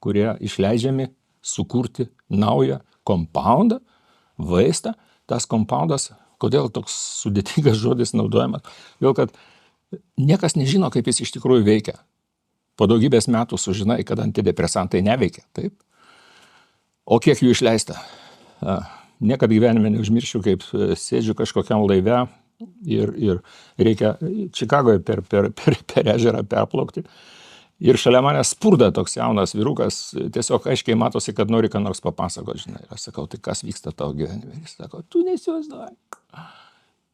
kurie išleidžiami sukurti naują kompoundą, vaistą. Tas kompoundas, kodėl toks sudėtingas žodis naudojamas? Vėl, kad niekas nežino, kaip jis iš tikrųjų veikia. Po daugybės metų sužinai, kad antidepresantai neveikia. Taip? O kiek jų išleista? Niekad gyvenime neužmiršiu, kaip sėdžiu kažkokiam laive ir reikia Čikagoje per ežerą perplaukti. Ir šalia manęs spurda toks jaunas vyrukas, tiesiog aiškiai matosi, kad nori ką nors papasakoti, žinai. Aš sakau, tai kas vyksta tavo gyvenime? Jis sako, tu neįsivaizduoji,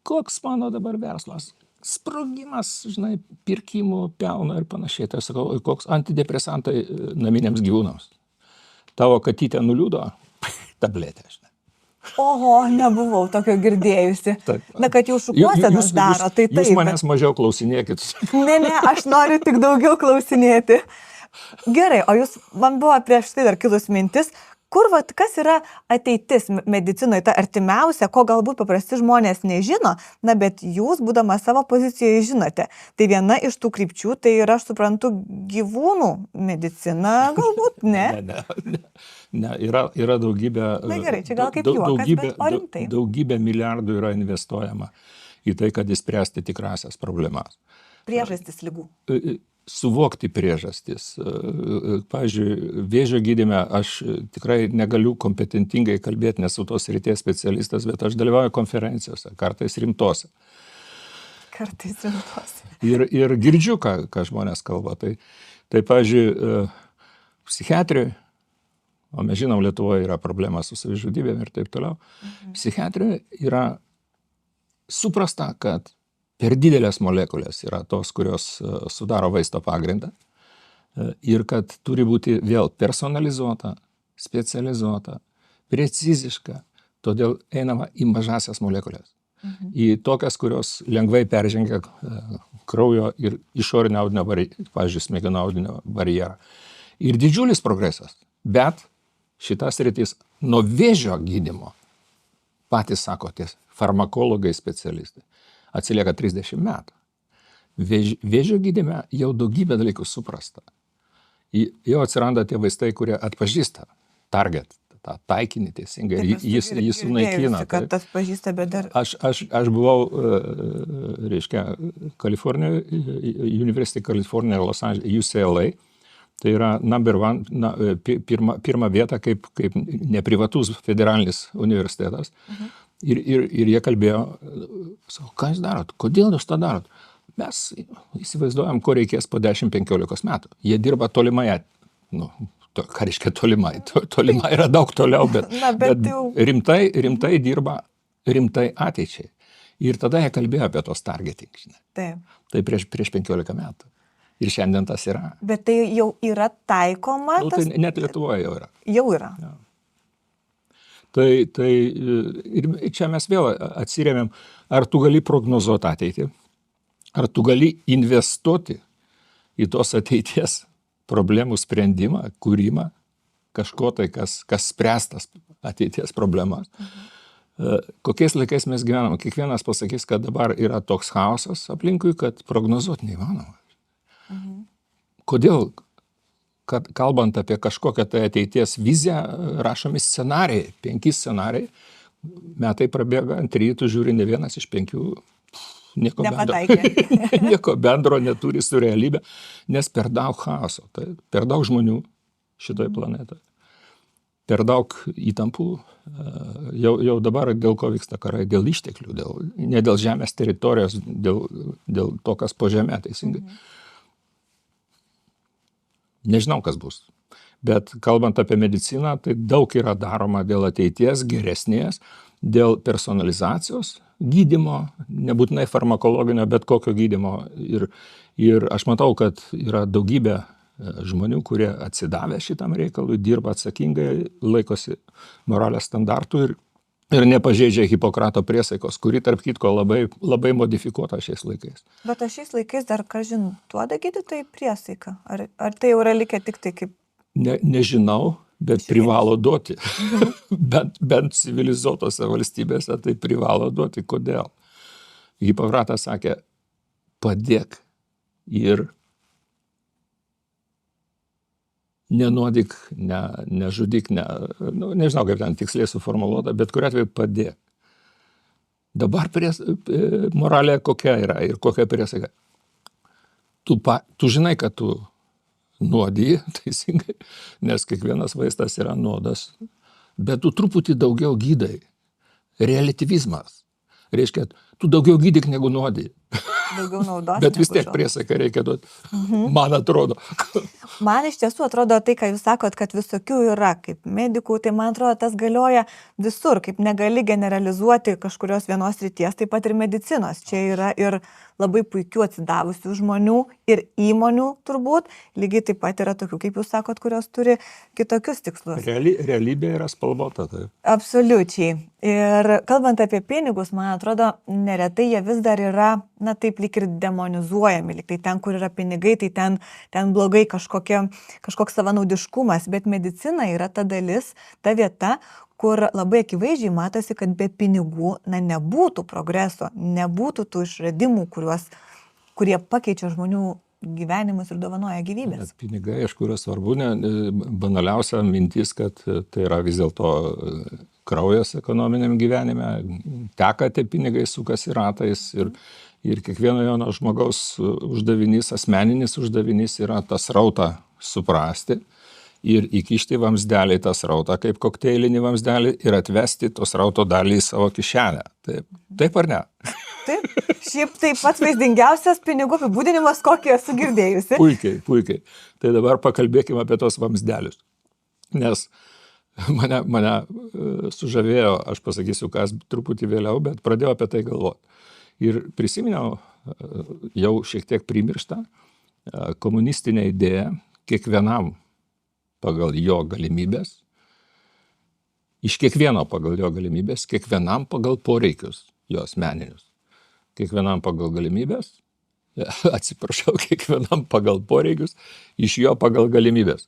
koks mano dabar verslas? Sprogimas, žinai, pirkimų, pelno ir panašiai. Tai aš sakau, koks antidepresantai naminiams gyvūnams. Tavo katytė nuliūdo, tabletė, žinai. Oho, nebuvau tokio girdėjusi. Taip. Na, kad jau šukuosenas daro, tai taip. Jūs manęs mažiau klausinėkit. Ne, aš noriu tik daugiau klausinėti. Gerai, o man buvo prieš tai dar kilus mintis, kas yra ateitis medicinoje, ta artimiausia, ko galbūt paprasti žmonės nežino, na, bet jūs, būdama savo pozicijoje, žinote. Tai viena iš tų krypčių, tai yra, aš suprantu, gyvūnų medicina, galbūt, ne? Ne, yra daugybė... Na gerai, čia gal kaip juokas, bet o rimtai. Daugybė milijardų yra investuojama į tai, kad įspręsti tikrasias problemas. Priežastis ligų. Suvokti priežastis. Pavyzdžiui, vėžio gydyme aš tikrai negaliu kompetentingai kalbėti, nesu tos srities specialistas, bet aš dalyvauju konferencijose, kartais rimtose. Ir girdžiu, ką žmonės kalba. Tai pavyzdžiui, psichiatrijoje, o mes žinom, Lietuvoje yra problema su savižudybėm ir taip toliau, psichiatrijoje yra suprasta, kad per didelės molekulės yra tos, kurios sudaro vaisto pagrindą ir kad turi būti vėl personalizuota, specializuota, preciziška, todėl einama į mažasias molekulės. Į tokias, kurios lengvai peržengia kraujo ir išorinio audinio, pavyzdžiui, smegenų audinio barjerą. Ir didžiulis progresas, bet šitas rytis nuo vėžio gydymo, patys sako, farmakologai specialistai, atsilieka 30 metų. Vėžio gydyme jau daugybė dalykų suprasta. Jau atsiranda tie vaistai, kurie atpažįsta target, tą taikinį teisingai, ir jis sunaikina. Kad tas pažįsta, bet dar... Aš buvau, reiškia, Kalifornijoje, University California, Los Angeles, UCLA, tai yra number one, pirma vieta kaip neprivatus federalinis universitetas. Ir jie kalbėjo, ką jūs darot, kodėl jūs tą darot? Mes įsivaizduojam, ko reikės po 10-15 metų. Jie dirba tolimai, ką reiškia tolimai? Tolimai yra daug toliau, bet rimtai dirba, rimtai ateičiai. Ir tada jie kalbėjo apie tos targeting. Tai prieš 15 metų. Ir šiandien tas yra. Bet tai jau yra taikoma? Tai net Lietuvoje jau yra. Jau yra. Ja. Tai ir čia mes vėl atsiremiam, ar tu gali prognozuoti ateitį, ar tu gali investuoti į tos ateities problemų sprendimą, kūrimą, kažko tai, kas spręstas ateities problemas. Kokiais laikais mes gyvenam? Kiekvienas pasakys, kad dabar yra toks chaosas aplinkui, kad prognozuoti neįmanoma. Kodėl? Kad kalbant apie kažkokią tai ateities viziją, rašomi scenarijai, 5 scenarijai, metai prabėga, 3, tu žiūri, ne vienas iš 5 nieko bendro neturi su realybė, nes per daug chaoso, tai per daug žmonių šitoje planetoje, per daug įtampų, jau dabar dėl ko vyksta karai, dėl išteklių, ne dėl žemės teritorijos, dėl to, kas po žemė, teisingai. Nežinau, kas bus. Bet kalbant apie mediciną, tai daug yra daroma dėl ateities geresnės, dėl personalizacijos gydymo, nebūtinai farmakologinio, bet kokio gydymo. Ir aš matau, kad yra daugybė žmonių, kurie atsidavę šitam reikalui, dirba atsakingai, laikosi moralės standartų ir nepažeidžia Hipokrato priesaikos, kuri, tarp kitko, labai modifikuota šiais laikais. Bet šiais laikais dar, kažin, duoda gydytojai priesaiką? Ar tai jau yra likę tik tai kaip... Nežinau, bet privalo duoti. Bent civilizuotose valstybėse tai privalo duoti. Kodėl? Hipokratas sakė, padėk ir nenuodyk, nežudyk, nežinau, kaip ten tiksliai suformuluota, bet kuriuo atveju padėk. Dabar moralė kokia yra ir kokia priesaika. Tu žinai, kad tu nuodiji, teisingai, nes kiekvienas vaistas yra nuodas, bet tu truputį daugiau gydai. Relativizmas. Reiškia, tu daugiau gydyk negu nuodiji. Daugiau naudos. Bet vis tiek priesaiką reikia duoti. Man atrodo. Man iš tiesų atrodo tai, ką jūs sakot, kad visokių yra kaip medikų, tai man atrodo tas galioja visur, kaip negali generalizuoti kažkurios vienos srities, taip pat ir medicinos. Čia yra ir labai puikių atsidavusių žmonių ir įmonių turbūt, lygiai taip pat yra tokių, kaip jūs sakot, kurios turi kitokius tikslus. Realybė yra spalvota. Tai. Absoliučiai. Ir kalbant apie pinigus, man atrodo, neretai jie vis dar yra na taip lyg ir demonizuojami, lyg tai ten, kur yra pinigai, tai ten blogai kažkoks savanaudiškumas, bet medicina yra ta dalis, ta vieta, kur labai akivaizdžiai matosi, kad be pinigų, na, nebūtų progreso, nebūtų tų išradimų, kurie pakeičia žmonių gyvenimus ir dovanoja gyvybės. Pinigai, aišku, yra svarbu, banaliausia mintis, kad tai yra vis dėlto kraujas ekonominiam gyvenime, teka tie pinigai, sukasi ratais ir kiekvieno jauno žmogaus uždavinys, asmeninis uždavinys yra tą srautą suprasti ir įkišti vamsdelį tą srautą kaip kokteilinį vamsdelį ir atvesti to srauto dalį į savo kišenę. Taip ar ne? Taip, šiaip tai pats vaizdingiausias pinigų apibūdinimas, kokį esu girdėjusi. Puikiai. Tai dabar pakalbėkime apie tos vamsdelius. Nes mane sužavėjo, aš pasakysiu, kas truputį vėliau, bet pradėjau apie tai galvoti. Ir prisiminiau jau šiek tiek primirštą komunistinę idėją kiekvienam pagal jo galimybės, iš kiekvieno pagal jo galimybės, kiekvienam pagal poreikius jo asmeninius. Kiekvienam pagal galimybės, kiekvienam pagal poreikius, iš jo pagal galimybės.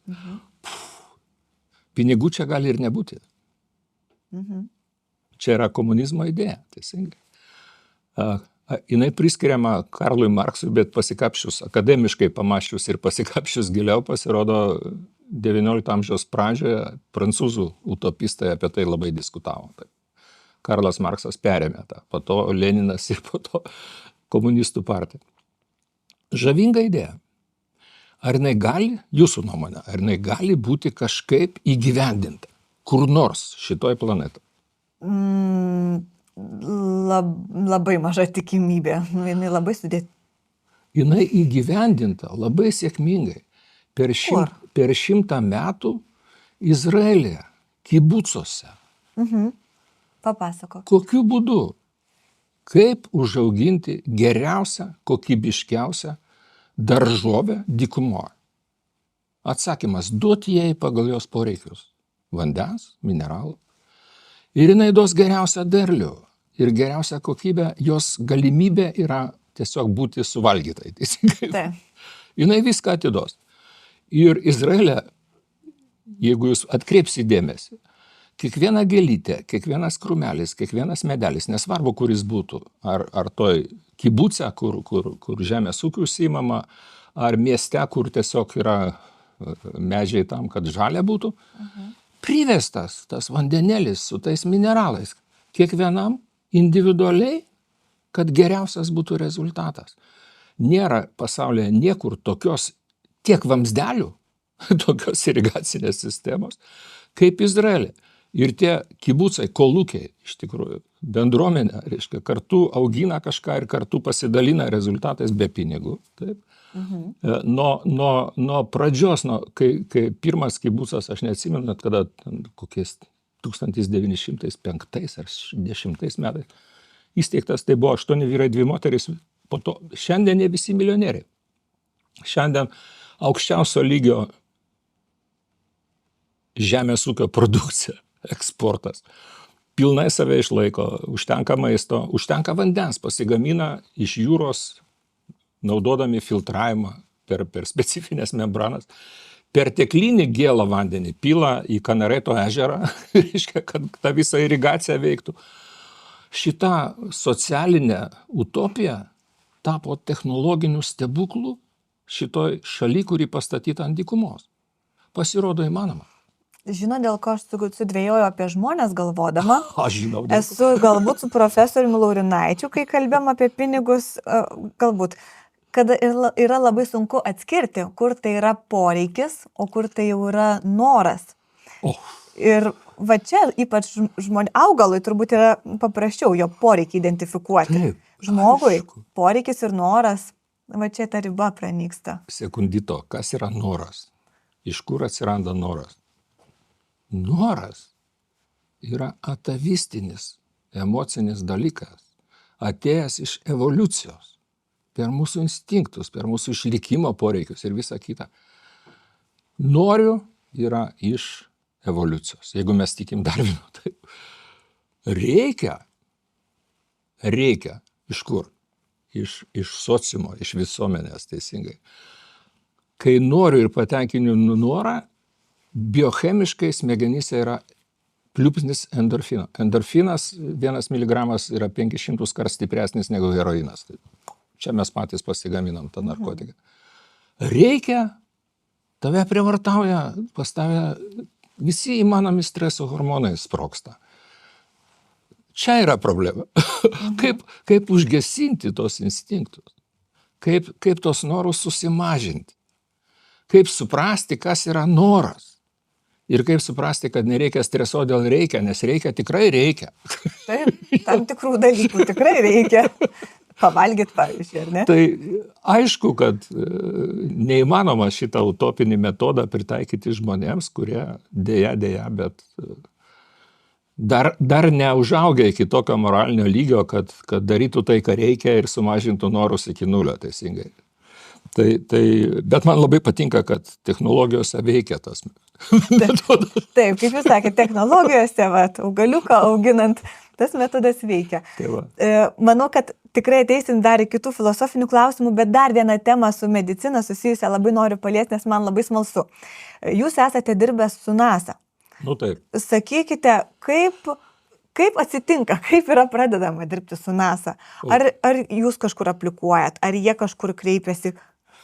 Pinigų čia gali ir nebūti. Čia yra komunizmo idėja, teisingai. Jinai priskiriama Karlui Marksui, bet pasikapšius, akademiškai pamaščius ir pasikapšius giliau, pasirodo 19 amžiaus pradžioje prancūzų utopistai apie tai labai diskutavo. Taip. Karlas Marksas perėmė tą, po to Leninas ir po to komunistų partija. Žavinga idėja. Ar jinai gali, jūsų nuomonė, ar jinai gali būti kažkaip įgyvendinta, kur nors šitoj planetoj? Labai maža tikimybė, jinai labai sudėtinga. Jinai įgyvendinta labai sėkmingai. Per 100 metų Izraelyje, kibucuose. Papasakok. Kokiu būdu? Kaip užauginti geriausią, kokybiškiausią daržovę dykumoje? Atsakymas, duoti jai pagal jos poreikius. Vandens, mineralų. Ir jinai duos geriausią derlių. Ir geriausią kokybę, jos galimybė yra tiesiog būti suvalgytai. Tai. Jinai viską atiduos. Ir Izraelė, jeigu jūs atkreipsite dėmesį, kiekviena gėlytė, kiekvienas krūmelis, kiekvienas medelis, nesvarbu, kur jis būtų, ar toj kibuce, kur žemės ūkiu užsiimama, ar mieste, kur tiesiog yra medžiai tam, kad žalia būtų, privestas tas vandenėlis su tais mineralais, kiekvienam individualiai, kad geriausias būtų rezultatas. Nėra pasaulyje niekur tokios tiek vamsdelių, tokios irigacinės sistemos, kaip Izraelė. Ir tie kibucai, kolūkiai, iš tikrųjų, bendruomenė, reiškia, kartu augina kažką ir kartu pasidalina rezultatais be pinigų. Taip. Nuo pradžios, kai pirmas kibucas, aš neatsimenu, kada kokiais 1905 ar 10 metais įsteigtas, tai buvo 8 vyrai, 2 moterys, po to šiandien jie visi milijonieriai. Šiandien aukščiausio lygio žemės ūkio produkcija, eksportas. Pilnai save išlaiko, užtenka maisto, užtenka vandens, pasigamina iš jūros, naudodami filtravimą per specifines membranas. Perteklinį gėlą vandenį pila į Kanareto ežerą, reiškia, kad ta visa irigacija veiktų. Šita socialinė utopija tapo technologiniu stebuklu šitoj šaly, kuri pastatyta ant dykumos. Pasirodo įmanoma. Žinau, dėl ko aš sudvėjoju apie žmonės galvodama. Aš žinau. Esu galbūt su profesoriumi Laurinaičiu, kai kalbėjom apie pinigus, galbūt, kada yra labai sunku atskirti, kur tai yra poreikis, o kur tai jau yra noras. Ir va čia ypač augalui turbūt yra paprasčiau jo poreikį identifikuoti. Taip, žmogui aišku. Poreikis ir noras, va čia ta riba pranyksta. Sekundito, kas yra noras? Iš kur atsiranda noras? Noras yra atavistinis, emocinis dalykas, atėjęs iš evoliucijos, per mūsų instinktus, per mūsų išlikimo poreikius ir visą kitą. Noriu yra iš evoliucijos, jeigu mes tikim Darvinu. Taip. Reikia iš kur? iš sociumo, iš visuomenės, teisingai. Kai noriu ir patenkiniu norą, biochemiškai smegenyse yra pliūpsnis endorfino. Endorfinas 1 miligramas yra 500 kart stipresnis negu heroinas. Čia mes patys pasigaminam tą narkotiką. Reikia, tave prievartauja, pas tave visi įmanomi streso hormonai sprogsta. Čia yra problema. Kaip užgesinti tos instinktus? Kaip tos norus susimažinti? Kaip suprasti, kas yra noras? Ir kaip suprasti, kad nereikia stresuoti dėl reikia, nes reikia tikrai reikia. Taip, tam tikrų dalykų tikrai reikia. Pavalgyt, pavyzdžiui, ar ne? Tai aišku, kad neįmanoma šitą utopinį metodą pritaikyti žmonėms, kurie dėja, bet dar neužaugia iki tokio moralinio lygio, kad darytų tai, ką reikia ir sumažintų norus iki 0, teisingai. Bet man labai patinka, kad technologijose veikia tas metodas. Taip, kaip jūs sakėte, technologijose, augaliuką auginant, tas metodas veikia. Manau, kad tikrai ateisim dar į kitų filosofinių klausimų, bet dar vieną temą su medicina susijusią labai noriu paliesti, nes man labai smalsu. Jūs esate dirbęs su NASA. Nu taip. Sakykite, kaip atsitinka, kaip yra pradedama dirbti su NASA? Ar jūs kažkur aplikuojat, ar jie kažkur kreipiasi?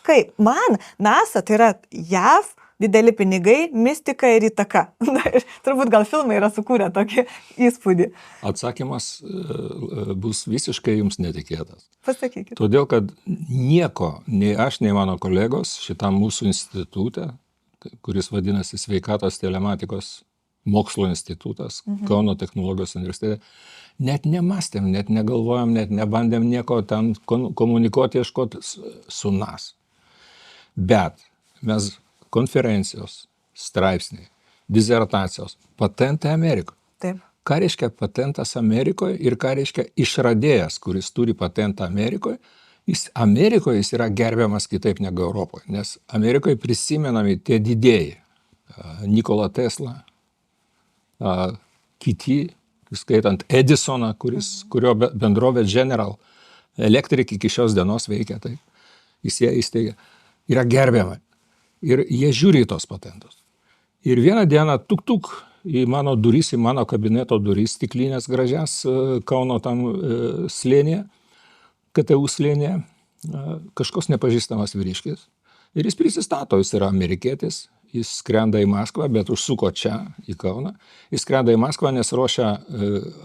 Kaip? Man NASA tai yra JAV, dideli pinigai, mistika ir įtaka. Turbūt gal filmai yra sukūrę tokį įspūdį. Atsakymas bus visiškai jums netikėtas. Pasakykit. Todėl, kad nieko, nei aš, nei mano kolegos šitam mūsų institutė, kuris vadinasi Sveikatos telematikos mokslo institutas, Kauno technologijos universitete, net nemastėm, net negalvojom, net nebandėm nieko ten komunikuoti, ieškoti su NASA. Bet mes konferencijos, straipsniai, disertacijos, patentai Amerikoje. Taip. Ką reiškia patentas Amerikoje ir ką reiškia išradėjas, kuris turi patentą Amerikoje? Amerikoje jis yra gerbiamas kitaip negu Europoje, nes Amerikoje prisimenami tie didėjai. Nikola Tesla, kiti, skaitant Edisoną, kurio bendrovė General Electric iki šios dienos veikia, tai jis ją įsteigė, yra gerbiama. Ir jie žiūri į tos patentus. Ir vieną dieną tuk į mano duris, į mano kabineto duris, stiklinės gražias Kauno tam slėnėje, KTU slėnėje, kažkoks nepažįstamas vyriškis. Ir jis prisistato, jis yra amerikietis, jis skrenda į Maskvą, bet užsuko čia į Kauną. Jis skrenda į Maskvą, nes ruošia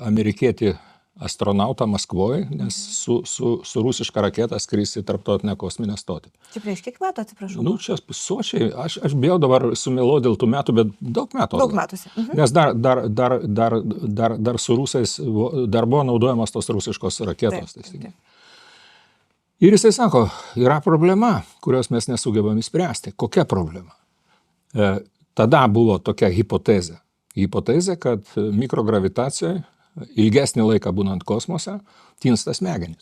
amerikietį astronautą Maskvoje, nes su rusiška raketa skris į tarptautinę kosminę stotį. Čia prieš kiek metų, atsiprašau? Nu, čia Sočiai, aš bijau dabar sumeluoti dėl tų metų, bet daug metų. Daug metų. Nes dar su rusais, dar buvo naudojamos tos rusiškos raketos. Taip. Ir jisai sako, yra problema, kurios mes nesugebam įspręsti. Kokia problema? Tada buvo tokia hipotezė. Hipotezė, kad mikrogravitacijoje ilgesnį laiką būnant kosmose, tinsta smegenys.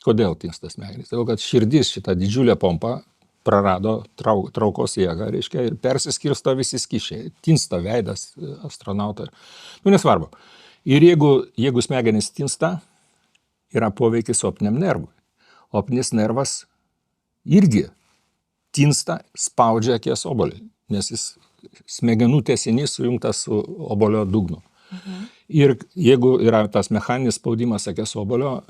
Kodėl tinsta smegenys? Todėl, kad širdis šitą didžiulę pompą prarado traukos jėgą, reiškia, ir persiskirsto visi skysčiai. Tinsta veidas astronauto. Nu, nesvarbu. Ir jeigu smegenys tinsta, yra poveikis optiniam nervui. Optinis nervas irgi tinsta, spaudžia akies obolį, nes jis smegenų tęsinys sujungtas su obolio dugnu. Ir jeigu yra tas mechaninis spaudimas akies obolio,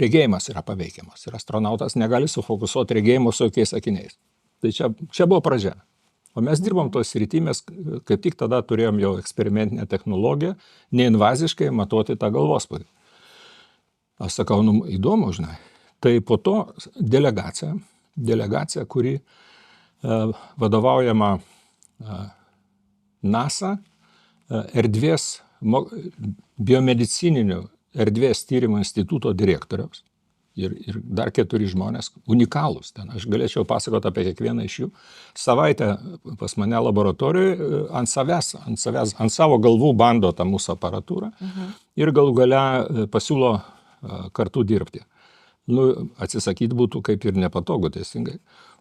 regėjimas yra paveikiamas. Ir astronautas negali sufokusuoti regėjimo su jokiais akiniais. Tai čia buvo pradžia. O mes dirbom tos srity, mes kaip tik tada turėjom jau eksperimentinę technologiją, neinvaziškai matuoti tą galvospaudį. Aš sakau, įdomu, žinai. Tai po to delegacija, kuri vadovaujama NASA, erdvės biomedicininių erdvės tyrimo instituto direktoriaus ir dar 4 žmonės, unikalūs ten. Aš galėčiau pasakoti apie kiekvieną iš jų. Savaitę pas mane laboratorijoje ant savo galvų bando tą mūsų aparatūrą ir galų gale pasiūlo kartu dirbti. Nu, atsisakyti būtų kaip ir nepatogu, teisingai.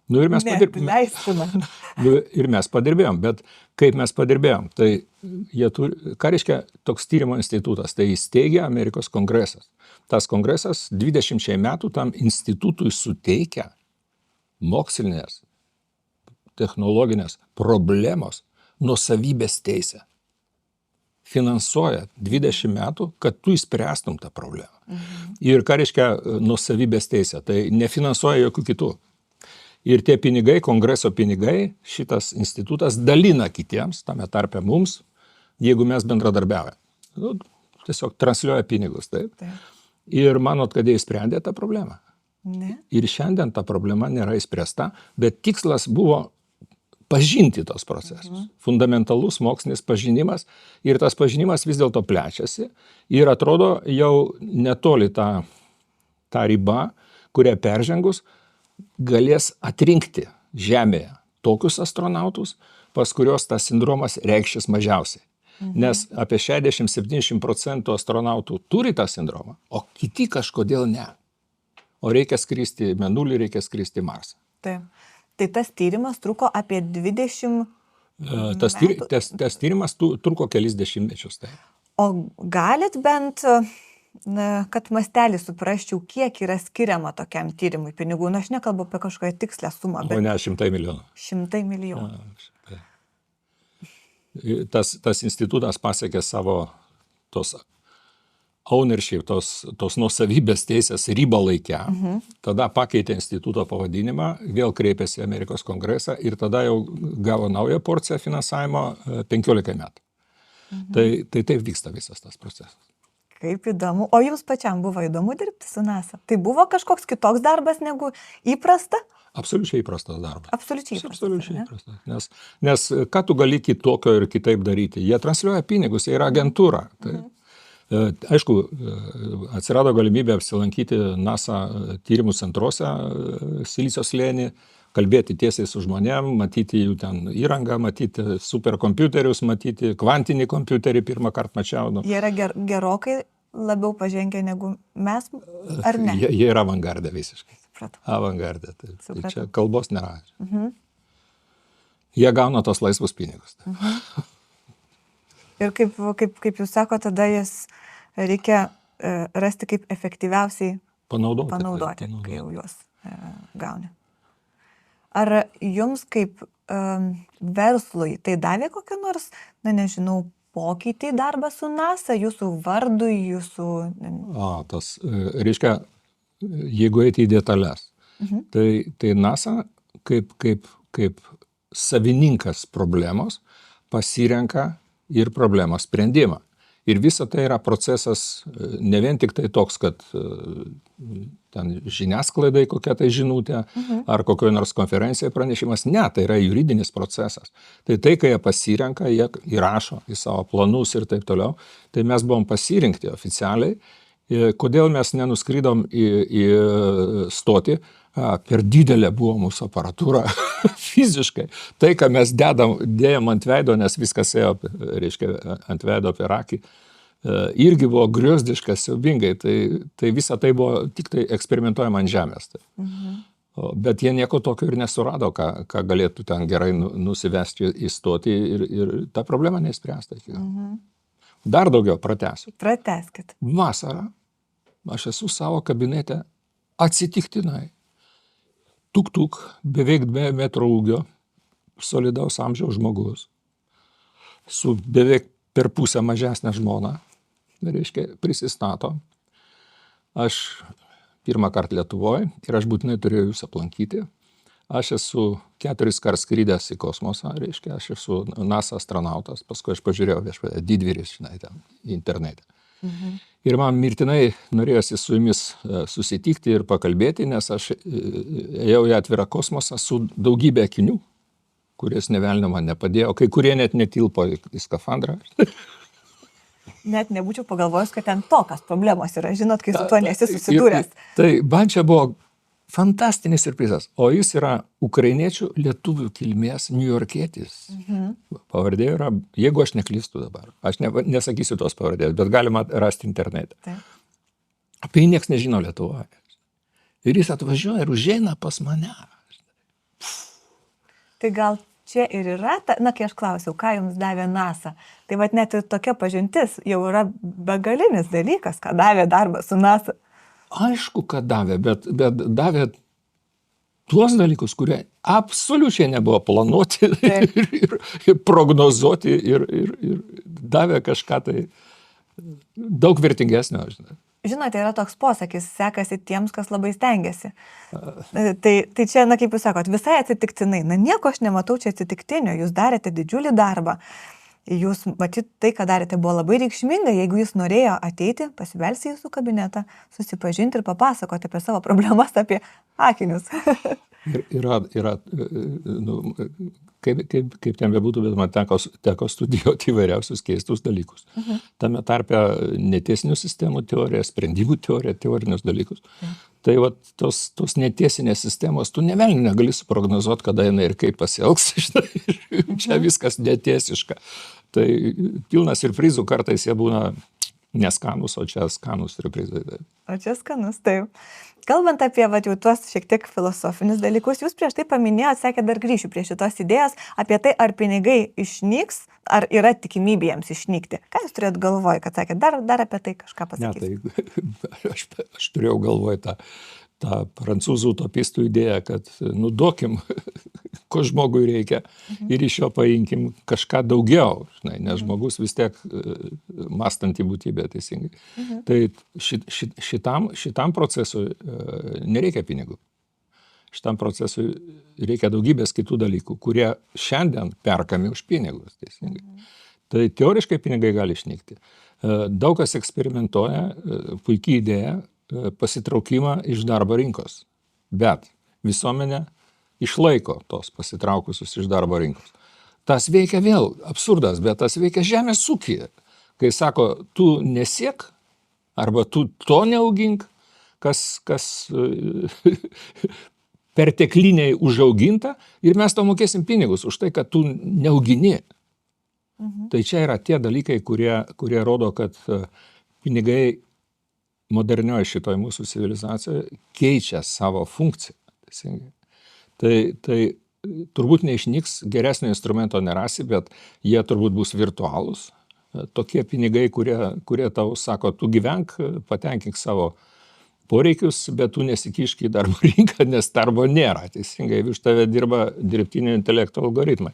Nu, ir mes Neatleistina. Ir mes padirbėjom, bet kaip mes padirbėjom, tai jie turi, ką reiškia toks tyrimo institutas, tai įsteigė Amerikos kongresas. Tas kongresas 20 metų tam institutui suteikia mokslinės, technologinės problemos nuosavybės teisę. Finansuoja 20 metų, kad tu įspręstum tą problemą. Ir ką reiškia nuosavybės teisė, tai nefinansuoja jokių kitų. Ir tie pinigai, kongreso pinigai, šitas institutas dalina kitiems, tame tarpe mums, jeigu mes bendradarbiavame. Nu, tiesiog transliuoja pinigus, taip? Ir manot, kad jie išsprendė tą problemą? Ne. Ir šiandien ta problema nėra išspręsta, bet tikslas buvo pažinti tos procesus. Fundamentalus mokslinis pažinimas ir tas pažinimas vis dėlto plečiasi ir atrodo jau netoli ta riba, kurią peržengus galės atrinkti Žemėje tokius astronautus, pas kurios tas sindromas reikšis mažiausiai. Nes apie 60-70% astronautų turi tą sindromą, o kiti kažkodėl ne. O reikia skristi į Mėnulį, reikia skristi į Marsą. Taip. Tai tas tyrimas truko apie 20 metų. Tas tyrimas truko kelis dešimtmečius. Tai. O galit bent, kad mastelį suprasčiau, kiek yra skiriama tokiam tyrimui pinigų? Nu, aš nekalbu apie kažkokią tikslę sumą, bet... O ne, 100 milijonų. 100 milijonų. Tas institutas pasiekė savo tos ownership, tos nuosavybės teisės ribą laikę. Tada pakeitė instituto pavadinimą, vėl kreipėsi į Amerikos kongresą ir tada jau gavo naują porciją finansavimo 15 metų. Tai taip vyksta visas tas procesas. Kaip įdomu. O jums pačiam buvo įdomu dirbti su NASA? Tai buvo kažkoks kitoks darbas negu įprasta? Absoliučiai įprastas darbas. Absoliučiai įprastas. Nes ką tu gali kitokio ir kitaip daryti? Jie transliuoja pinigus, jie yra agentūra. Aišku, atsirado galimybė apsilankyti NASA tyrimų centruose Silicio slėny, kalbėti tiesiai su žmonėm, matyti jų ten įrangą, matyti superkompiuterius, matyti kvantinį kompiuterį, pirmą kartą mačiau. Jie yra gerokai labiau pažengę negu mes, ar ne? Jie yra avangardė visiškai. Supratau. Avangardė. Tai čia kalbos nėra. Jie gauna tos laisvus pinigus. Ir kaip jūs sako, tada jas reikia rasti kaip efektyviausiai panaudoti, kai jau juos gauni. Ar jums kaip verslui tai davė kokią nors, nežinau, pokytį darbą su NASA, jūsų vardui, jūsų... Reiškia, jeigu eiti į detalės, tai NASA kaip savininkas problemos pasirenka ir problemos sprendimą. Ir visa tai yra procesas ne vien tik tai toks, kad ten žiniasklaidai kokia tai žinutė ar kokioje nors konferencijoje pranešimas. Ne, tai yra juridinis procesas. Tai, kai jie pasirenka, jie įrašo į savo planus ir taip toliau. Tai mes buvom pasirinkti oficialiai. Kodėl mes nenuskrydom į stotį? Per didelė buvo mūsų aparatūra fiziškai. Tai, ką mes dėjom ant veido, nes viskas ėjo, reiškia, ant veido per akį, irgi buvo griozdiška, siaubingai. Tai visa tai buvo tik tai eksperimentuojama ant žemės. Bet jie nieko tokio ir nesurado, ką galėtų ten gerai nusivesti į stotį ir ta problema neįspręsta. Dar daugiau pratęsiu. Pratęskit. Vasarą aš esu savo kabinete atsitiktinai. Tuk, beveik 2 metrų ūgio, solidaus amžiaus žmogus, su beveik per pusę mažesnė žmona, reiškia, prisistato. Aš pirmą kartą Lietuvoje ir aš būtinai turėjau jūs aplankyti. Aš esu 4 kart skridęs į kosmosą, reiškia, aš esu NASA astronautas, paskui aš pažiūrėjau viešpatie, didvyris, žinai, ten, internete. Ir man mirtinai norėjosi su jumis susitikti ir pakalbėti, nes aš ėjau į atvirą kosmosą su daugybė akinių, kuris nė velnio man nepadėjo, kai kurie net netilpo į skafandrą. Net nebūčiau pagalvojus, kad ten tokios problemos yra, žinot, kai su tuo nesi susidūręs. Tai man čia buvo fantastinis siurprizas. O jis yra ukrainiečių lietuvių kilmės niujorkietis. Pavardė yra, jeigu aš neklystu dabar, aš nesakysiu tos pavardės, bet galima rasti internete. Apie jį nieks nežino Lietuvoje. Ir jis atvažiuoja ir užeina pas mane. Tai gal čia ir yra, kai aš klausiau, ką jums davė NASA, tai vat net ir tokia pažintis jau yra begalinis dalykas, ką davė darbas su NASA. Aišku, kad davė, bet davė tuos dalykus, kurie absoliučiai nebuvo planuoti ir prognozuoti ir davė kažką tai daug vertingesnio, žinai. Žinote, yra toks posakis, sekasi tiems, kas labai stengiasi. Tai čia, kaip jūs sakot, visai atsitiktinai. Nieko aš nematau čia atsitiktinio, jūs darėte didžiulį darbą. Jūs, matyt, tai, ką darėte, buvo labai reikšminga, jeigu jis norėjo ateiti, pasibelsti į jūsų kabinetą, susipažinti ir papasakoti apie savo problemas, apie akinius. Yra kaip ten bebūtų, bet man teko studijuoti įvairiausius keistus dalykus. Tame tarpe netiesinių sistemų teoriją, sprendimų teoriją, teorinius dalykus. Tai tos netiesinės sistemos, tu negali suprognozuoti, kada jinai ir kaip pasielgs. Čia viskas netiesiška. Tai pilnas siurprizų, kartais jie būna neskanus, o čia skanus siurprizai. O čia skanus, taip. Kalbant apie jau tuos šiek tiek filosofinius dalykus, jūs prieš tai paminėjot, sakė, dar grįšiu prie šitos idėjos, apie tai, ar pinigai išnyks, ar yra tikimybė jiems išnykti. Ką jūs turėjot galvoj, kad sakė, dar apie tai kažką pasakyti? Ne, tai aš turėjau galvoj tą prancūzų utopistų idėją, kad duokim, ko žmogui reikia ir iš jo paimkim kažką daugiau, žinai, nes žmogus vis tiek mąstanti būtybė, teisingai. Tai šitam procesui nereikia pinigų. Šitam procesui reikia daugybės kitų dalykų, kurie šiandien perkami už pinigus, teisingai. Tai teoriškai pinigai gali išnykti. Daug kas eksperimentuoja, puikiai idėja, pasitraukimą iš darbo rinkos. Bet visuomenė išlaiko tos pasitraukusius iš darbo rinkos. Tas veikia vėl, absurdas, bet tas veikia žemės ūkyje. Kai sako, tu nesiek, arba tu to neaugink, kas pertekliniai užauginta, ir mes to mokėsim pinigus už tai, kad tu neaugini. Tai čia yra tie dalykai, kurie rodo, kad pinigai modernioje šitoj mūsų civilizacijoje keičia savo funkciją. Tai turbūt neišnyks, geresnio instrumento nerasi, bet jie turbūt bus virtualūs. Tokie pinigai, kurie tau sako, tu gyvenk, patenkink savo poreikius, bet tu nesikišk į darbo rinką, nes darbo nėra. Teisingai, iš tave dirba dirbtinio intelekto algoritmai.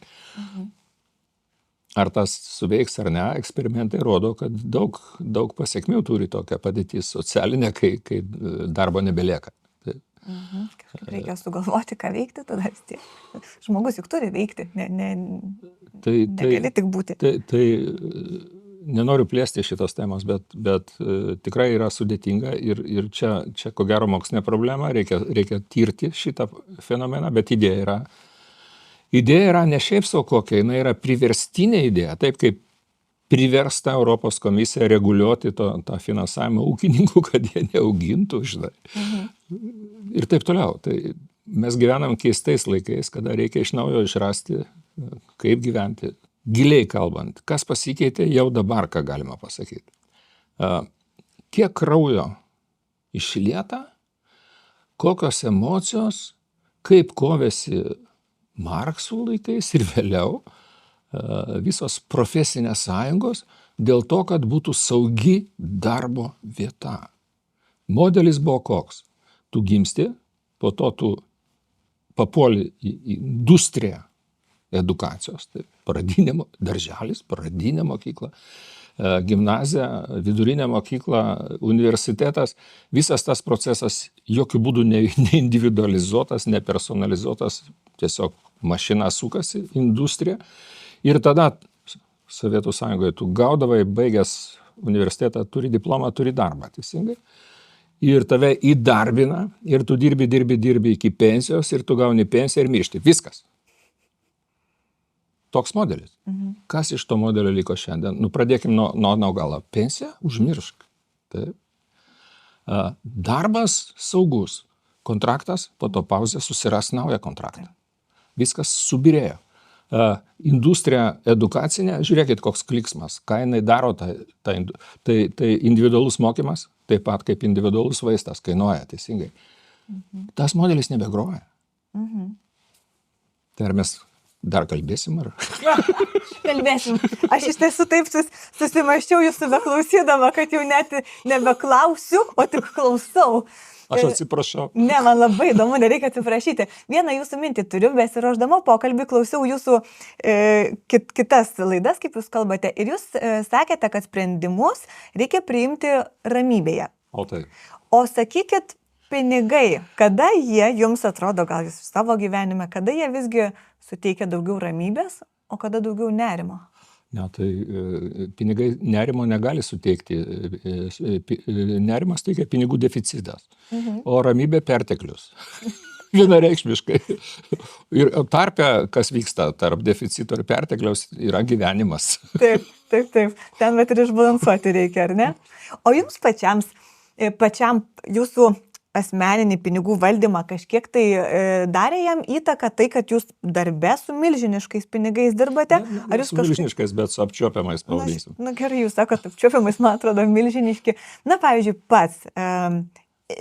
Ar tas suveiks ar ne, eksperimentai rodo, kad daug pasekmių turi tokia padėtis socialinė, kai darbo nebelieka. Kažkaip reikia sugalvoti, ką veikti, tada vis tiek. Žmogus juk turi veikti, negali tik būti. Tai nenoriu plėsti šitos temos, bet tikrai yra sudėtinga ir čia ko gero mokslinė problema, reikia tirti šitą fenomeną, bet idėja yra ne šiaip sau kokia, jinai yra priverstinė idėja, taip kaip priversta Europos komisija reguliuoti tą finansavimą ūkininkų, kad jie neaugintų, žinai. Ir taip toliau. Tai mes gyvenam keistais laikais, kada reikia iš naujo išrasti, kaip gyventi. Giliai kalbant, kas pasikeitė jau dabar, ką galima pasakyti. Kiek kraujo išlieta, kokios emocijos, kaip kovėsi Marksų laikais ir vėliau visos profesinės sąjungos dėl to, kad būtų saugi darbo vieta. Modelis buvo koks? Tu gimsti, po to tu papuoli į industriją edukacijos, tai darželis, pradinė mokykla, gimnazija, vidurinė mokykla, universitetas. Visas tas procesas jokių būdų neindividualizuotas, nepersonalizuotas, tiesiog mašina sukasi, industrija. Ir tada Sovietų Sąjungoje tu gaudavai, baigęs universitetą, turi diplomą, turi darbą, teisingai. Ir tave įdarbina, ir tu dirbi iki pensijos, ir tu gauni pensiją ir miršti. Viskas. Toks modelis. Kas iš to modelio liko šiandien? Pradėkim nuo galo. Pensija? Užmiršk. Taip. Darbas saugus. Kontraktas, po to pauzė, susiras naują kontraktą. Viskas subirėjo. Industrija edukacinė, žiūrėkit, koks kliksmas. Ką jinai daro, tai individualus mokymas, taip pat kaip individualus vaistas, kainuoja, teisingai. Tas modelis nebegroja. Tai ar mes Dar kalbėsim, ar? Kalbėsim. Aš iš tiesų taip susimaščiau jūsų beklausydama, kad jau net nebeklausiu, o tik klausau. Aš atsiprašau. Ne, man labai įdomu, nereikia atsiprašyti. Vieną jūsų mintį turiu, besiruošdama pokalbį, klausiau jūsų kitas laidas, kaip jūs kalbate, ir jūs sakėte, kad sprendimus reikia priimti ramybėje. O tai. O sakykit, pinigai, kada jie jums atrodo, gal jūs savo gyvenime, kada jie visgi suteikia daugiau ramybės, o kada daugiau nerimo? Ne, tai pinigai nerimo negali suteikti. Nerimas teikia pinigų deficitas, o ramybė perteklius. Vienareikšmiškai. Ir tarpe, kas vyksta tarp deficito ir pertekliaus, yra gyvenimas. Taip. Ten bet ir išbalansuoti reikia, ar ne? O jums pačiam jūsų asmeninį pinigų valdymą kažkiek tai darė jam įtaką tai, kad jūs darbe su milžiniškais pinigais dirbate? Ar jūs su milžiniškais, bet su apčiuopiamais pavadinsim? Na gerai, jūs sakote, apčiuopiamais, man atrodo, milžiniški. Na, pavyzdžiui, pats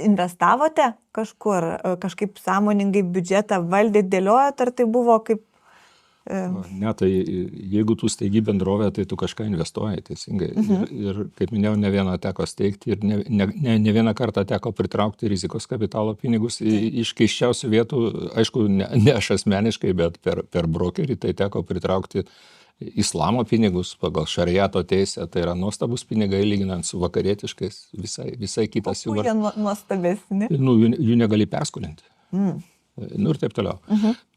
investavote kažkur, kažkaip sąmoningai biudžetą valdėt, dėliojot, ar tai buvo kaip... Ne, tai jeigu tu steigi bendrovę, tai tu kažką investuoji, teisingai. Ir kaip minėjau, ne vieną teko steigti ir ne vieną kartą teko pritraukti rizikos kapitalo pinigus iš keisčiausių vietų, aišku, ne aš asmeniškai, bet per brokerį tai teko pritraukti islamo pinigus pagal šariato teisę, tai yra nuostabus pinigai lyginant su vakarietiškais, visai kitas jų. O jie nuostabesni? Jų negali perskolinti. Nu ir taip toliau.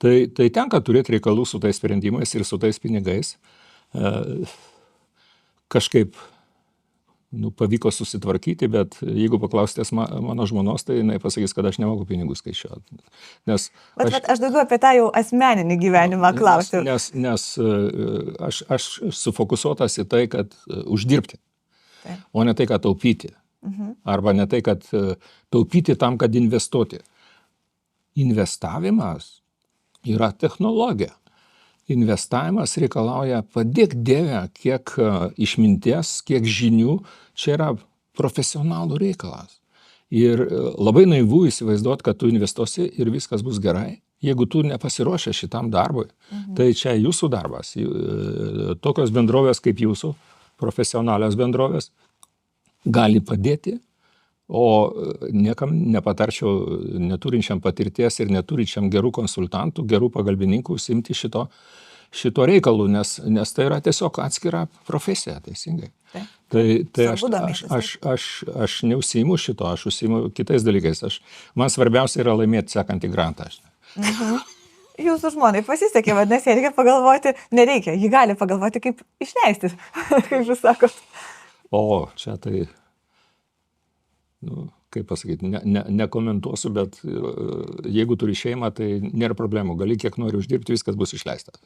Tai tenka turėti reikalų su tais sprendimais ir su tais pinigais. Kažkaip pavyko susitvarkyti, bet jeigu paklausitės mano žmonos, tai jinai pasakys, kad aš nemoku pinigų skaičiuoti. Bet aš daugiau apie tą jau asmeninį gyvenimą klausiu. Nes aš sufokusuotas į tai, kad uždirbti, o ne tai, kad taupyti. Arba ne tai, kad taupyti tam, kad investuoti. Investavimas yra technologija. Investavimas reikalauja, padėk Dieve, kiek išminties, kiek žinių, čia yra profesionalų reikalas. Ir labai naivu įsivaizduoti, kad tu investuosi ir viskas bus gerai. Jeigu tu nepasiruošę šitam darbui, tai čia jūsų darbas. Tokios bendrovės kaip jūsų, profesionalios bendrovės, gali padėti. O niekam nepatarčiau neturinčiam patirties ir neturinčiam gerų konsultantų, gerų pagalbininkų užsiimti šito reikalu, nes tai yra tiesiog atskira profesija, teisingai. Tai aš neužsiimu šito, aš užsiimu kitais dalykais. Man svarbiausia yra laimėti sekantį grantą. Jūsų žmonai pasisekė, vadinasi, reikia pagalvoti, nereikia, ji gali pagalvoti, kaip išleisti, kaip jūs sakot. O, čia tai... kaip pasakyti, nekomentuosiu, bet jeigu turi šeimą, tai nėra problemų. Gali kiek nori uždirbti, viskas bus išleista.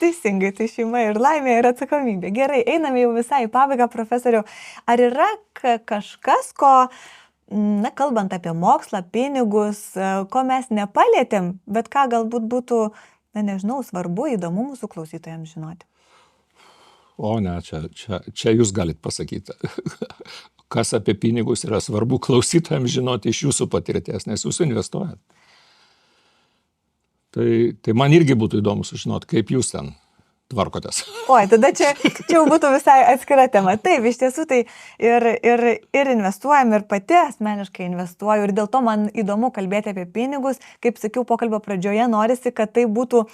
Teisingai, tai šeima ir laimė ir atsakomybė. Gerai, einame jau visai į pabaigą, profesoriau. Ar yra kažkas, ko, kalbant apie mokslą, pinigus, ko mes nepalietėm, bet ką galbūt būtų, svarbu, įdomu mūsų klausytojams žinoti? O ne, čia jūs galit pasakyti. Kas apie pinigus yra svarbu klausytojams žinoti iš jūsų patirties, nes jūs investuojat. Tai man irgi būtų įdomu sužinoti, kaip jūs ten tvarkotės. Oi, tada čia jau būtų visai atskira tema. Taip, iš tiesų tai ir investuojam, ir pati asmeniškai investuoju, ir dėl to man įdomu kalbėti apie pinigus. Kaip sakiau, pokalbio pradžioje norisi, kad tai būtų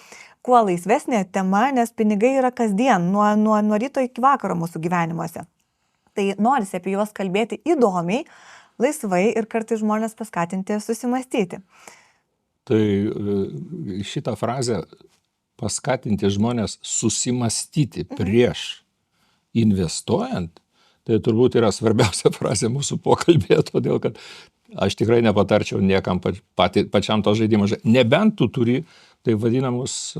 kuo laisvesnė tema, nes pinigai yra kasdien, nuo ryto iki vakaro mūsų gyvenimuose. Tai norisi apie juos kalbėti įdomiai, laisvai ir kartais žmonės paskatinti susimastyti. Tai šitą frazę paskatinti žmonės susimastyti prieš investuojant, tai turbūt yra svarbiausia frazė mūsų pokalbėje, todėl kad aš tikrai nepatarčiau niekam pačiam to žaidimo. Nebent tu turi tai vadinamus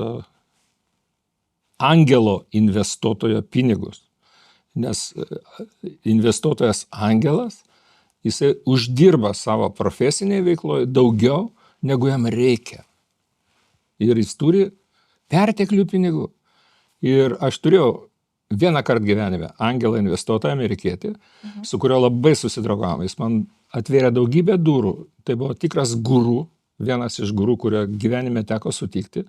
angelo investuotojo pinigus. Nes investuotojas angelas, jisai uždirba savo profesinėje veikloje daugiau, negu jam reikia. Ir jis turi perteklių pinigų. Ir aš turėjau vieną kartą gyvenime angelą investuotoją amerikietį, su kurio labai susidraugavom. Jis man atvėrė daugybę durų. Tai buvo tikras guru, vienas iš guru, kurio gyvenime teko sutikti.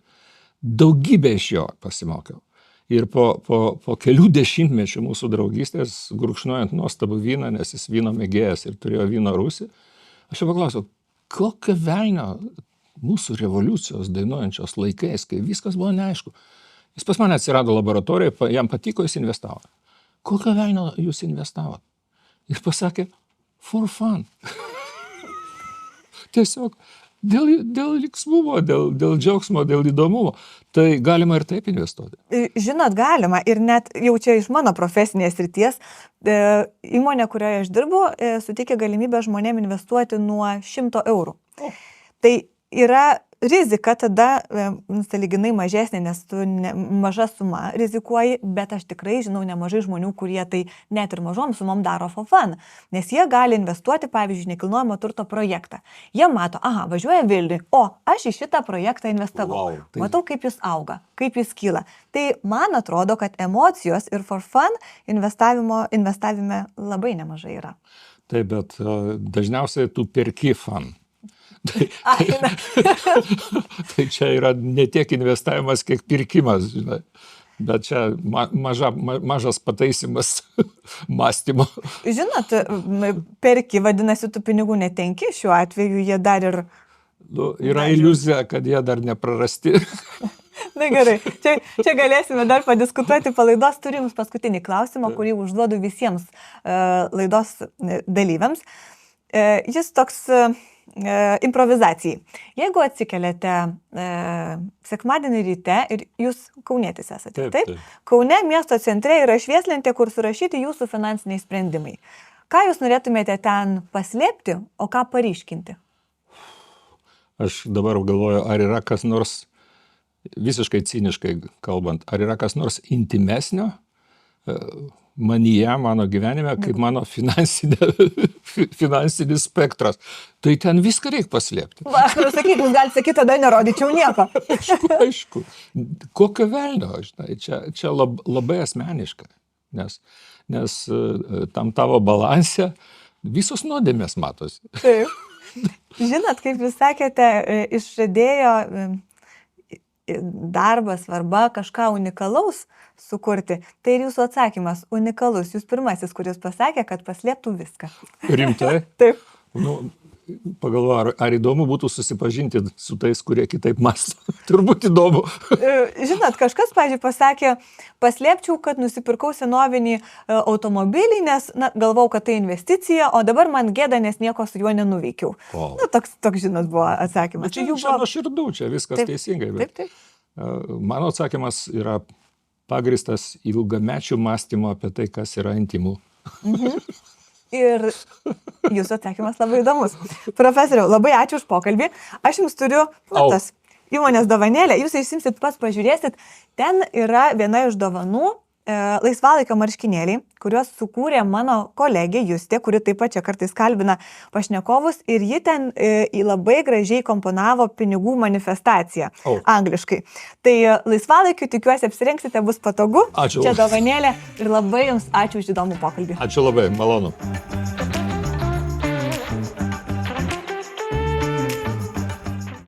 daugybę iš jo pasimokiau. Ir po kelių dešimtmečių mūsų draugystės, gurkšnojant nuostabų vyną, nes jis vyno mėgėjas ir turėjo vyno rūsį, aš jo paklausiau, kokio velnio mūsų revoliucijos dainuojančios laikais, kai viskas buvo neaišku. Jis pas mane atsirado laboratorijoje, jam patiko, jis investavo. Kokio velnio jūs investavot? Jis pasakė, for fun. Tiesiog dėl liksmumo, dėl džiaugsmo, dėl įdomumo. Tai galima ir taip investuoti. Žinot, galima. Ir net jau čia iš mano profesinės srities įmonė, kurioje aš dirbu, suteikia galimybę žmonėm investuoti nuo 100 eurų. Tai yra rizika tada sąlyginai mažesnė, nes tu maža suma rizikuoji, bet aš tikrai žinau nemažai žmonių, kurie tai net ir mažom sumom daro for fun, nes jie gali investuoti, pavyzdžiui, nekilnojamo turto projektą. Jie mato, aha, važiuoja Vilniui, o aš į šitą projektą investavau. Wow, tai... Matau, kaip jis auga, kaip jis kyla. Tai man atrodo, kad emocijos ir for fun investavime labai nemažai yra. Taip, bet dažniausiai tu perki fun. Tai čia yra ne tiek investavimas, kiek pirkimas, žinai. Bet čia mažas pataisimas mąstymo. Žinot, perki, vadinasi, tu pinigų netenki, šiuo atveju jie dar ir... Yra iliuzija, kad jie dar neprarasti. Na gerai, čia galėsime dar padiskutuoti po laidos. Turim paskutinį klausimą, kurį užduodu visiems laidos dalyviams. Jis toks... improvizacijai. Jeigu atsikeliate sekmadienį ryte ir jūs kaunietis esate, taip? Kaune miesto centre yra švieslentė, kur surašyti jūsų finansiniai sprendimai. Ką jūs norėtumėte ten paslėpti, o ką paryškinti? Aš dabar galvoju, ar yra kas nors, visiškai ciniškai kalbant, ar yra kas nors intimesnio manyje, mano gyvenime, kaip mano finansinis spektras. Tai ten viską reikia paslėpti. Aš noriu sakyti, jūs galite sakyti, tada nerodyčiau nieko. Aišku. Kokio velnio, žinai, čia labai asmeniška, nes tam tavo balanse visos nuodėmės matosi. Taip. Žinot, kaip jūs sakėte, išradėjo darbas, svarba kažką unikalaus sukurti. Tai ir jūsų atsakymas unikalus. Jūs pirmasis, kuris pasakė, kad paslėptų viską. Rimtai? Taip. Pagalvoju, ar įdomu būtų susipažinti su tais, kurie kitaip mąsto. Turbūt įdomu. Žinot, kažkas, pavyzdžiui, pasakė, paslėpčiau, kad nusipirkau senovinį automobilį, nes galvau, kad tai investicija, o dabar man gėda, nes nieko su juo nenuveikiau. Wow. Toks, žinot, buvo atsakymas. Čia nuoširdų, čia viskas taip, teisingai. Bet taip. Mano atsakymas yra pagristas ilgamečių mąstymo apie tai, kas yra intymu. Ir jūsų atsakymas labai įdomus. Profesoriau, labai ačiū už pokalbį. Aš jums turiu tas įmonės dovanėlę. Jūs išsimsit pas, pažiūrėsit. Ten yra viena iš dovanų laisvalaikio marškinėliai, kuriuos sukūrė mano kolegė Justė, kuri taip pat čia kartais kalbina pašnekovus. Ir ji ten labai gražiai komponavo pinigų manifestaciją angliškai. Tai laisvalaikiu tikiuosi apsirengsite, bus patogu. Ačiū. Čia dovanėlė ir labai jums ačiū už įdomų pokalbį. Ačiū labai, malonu.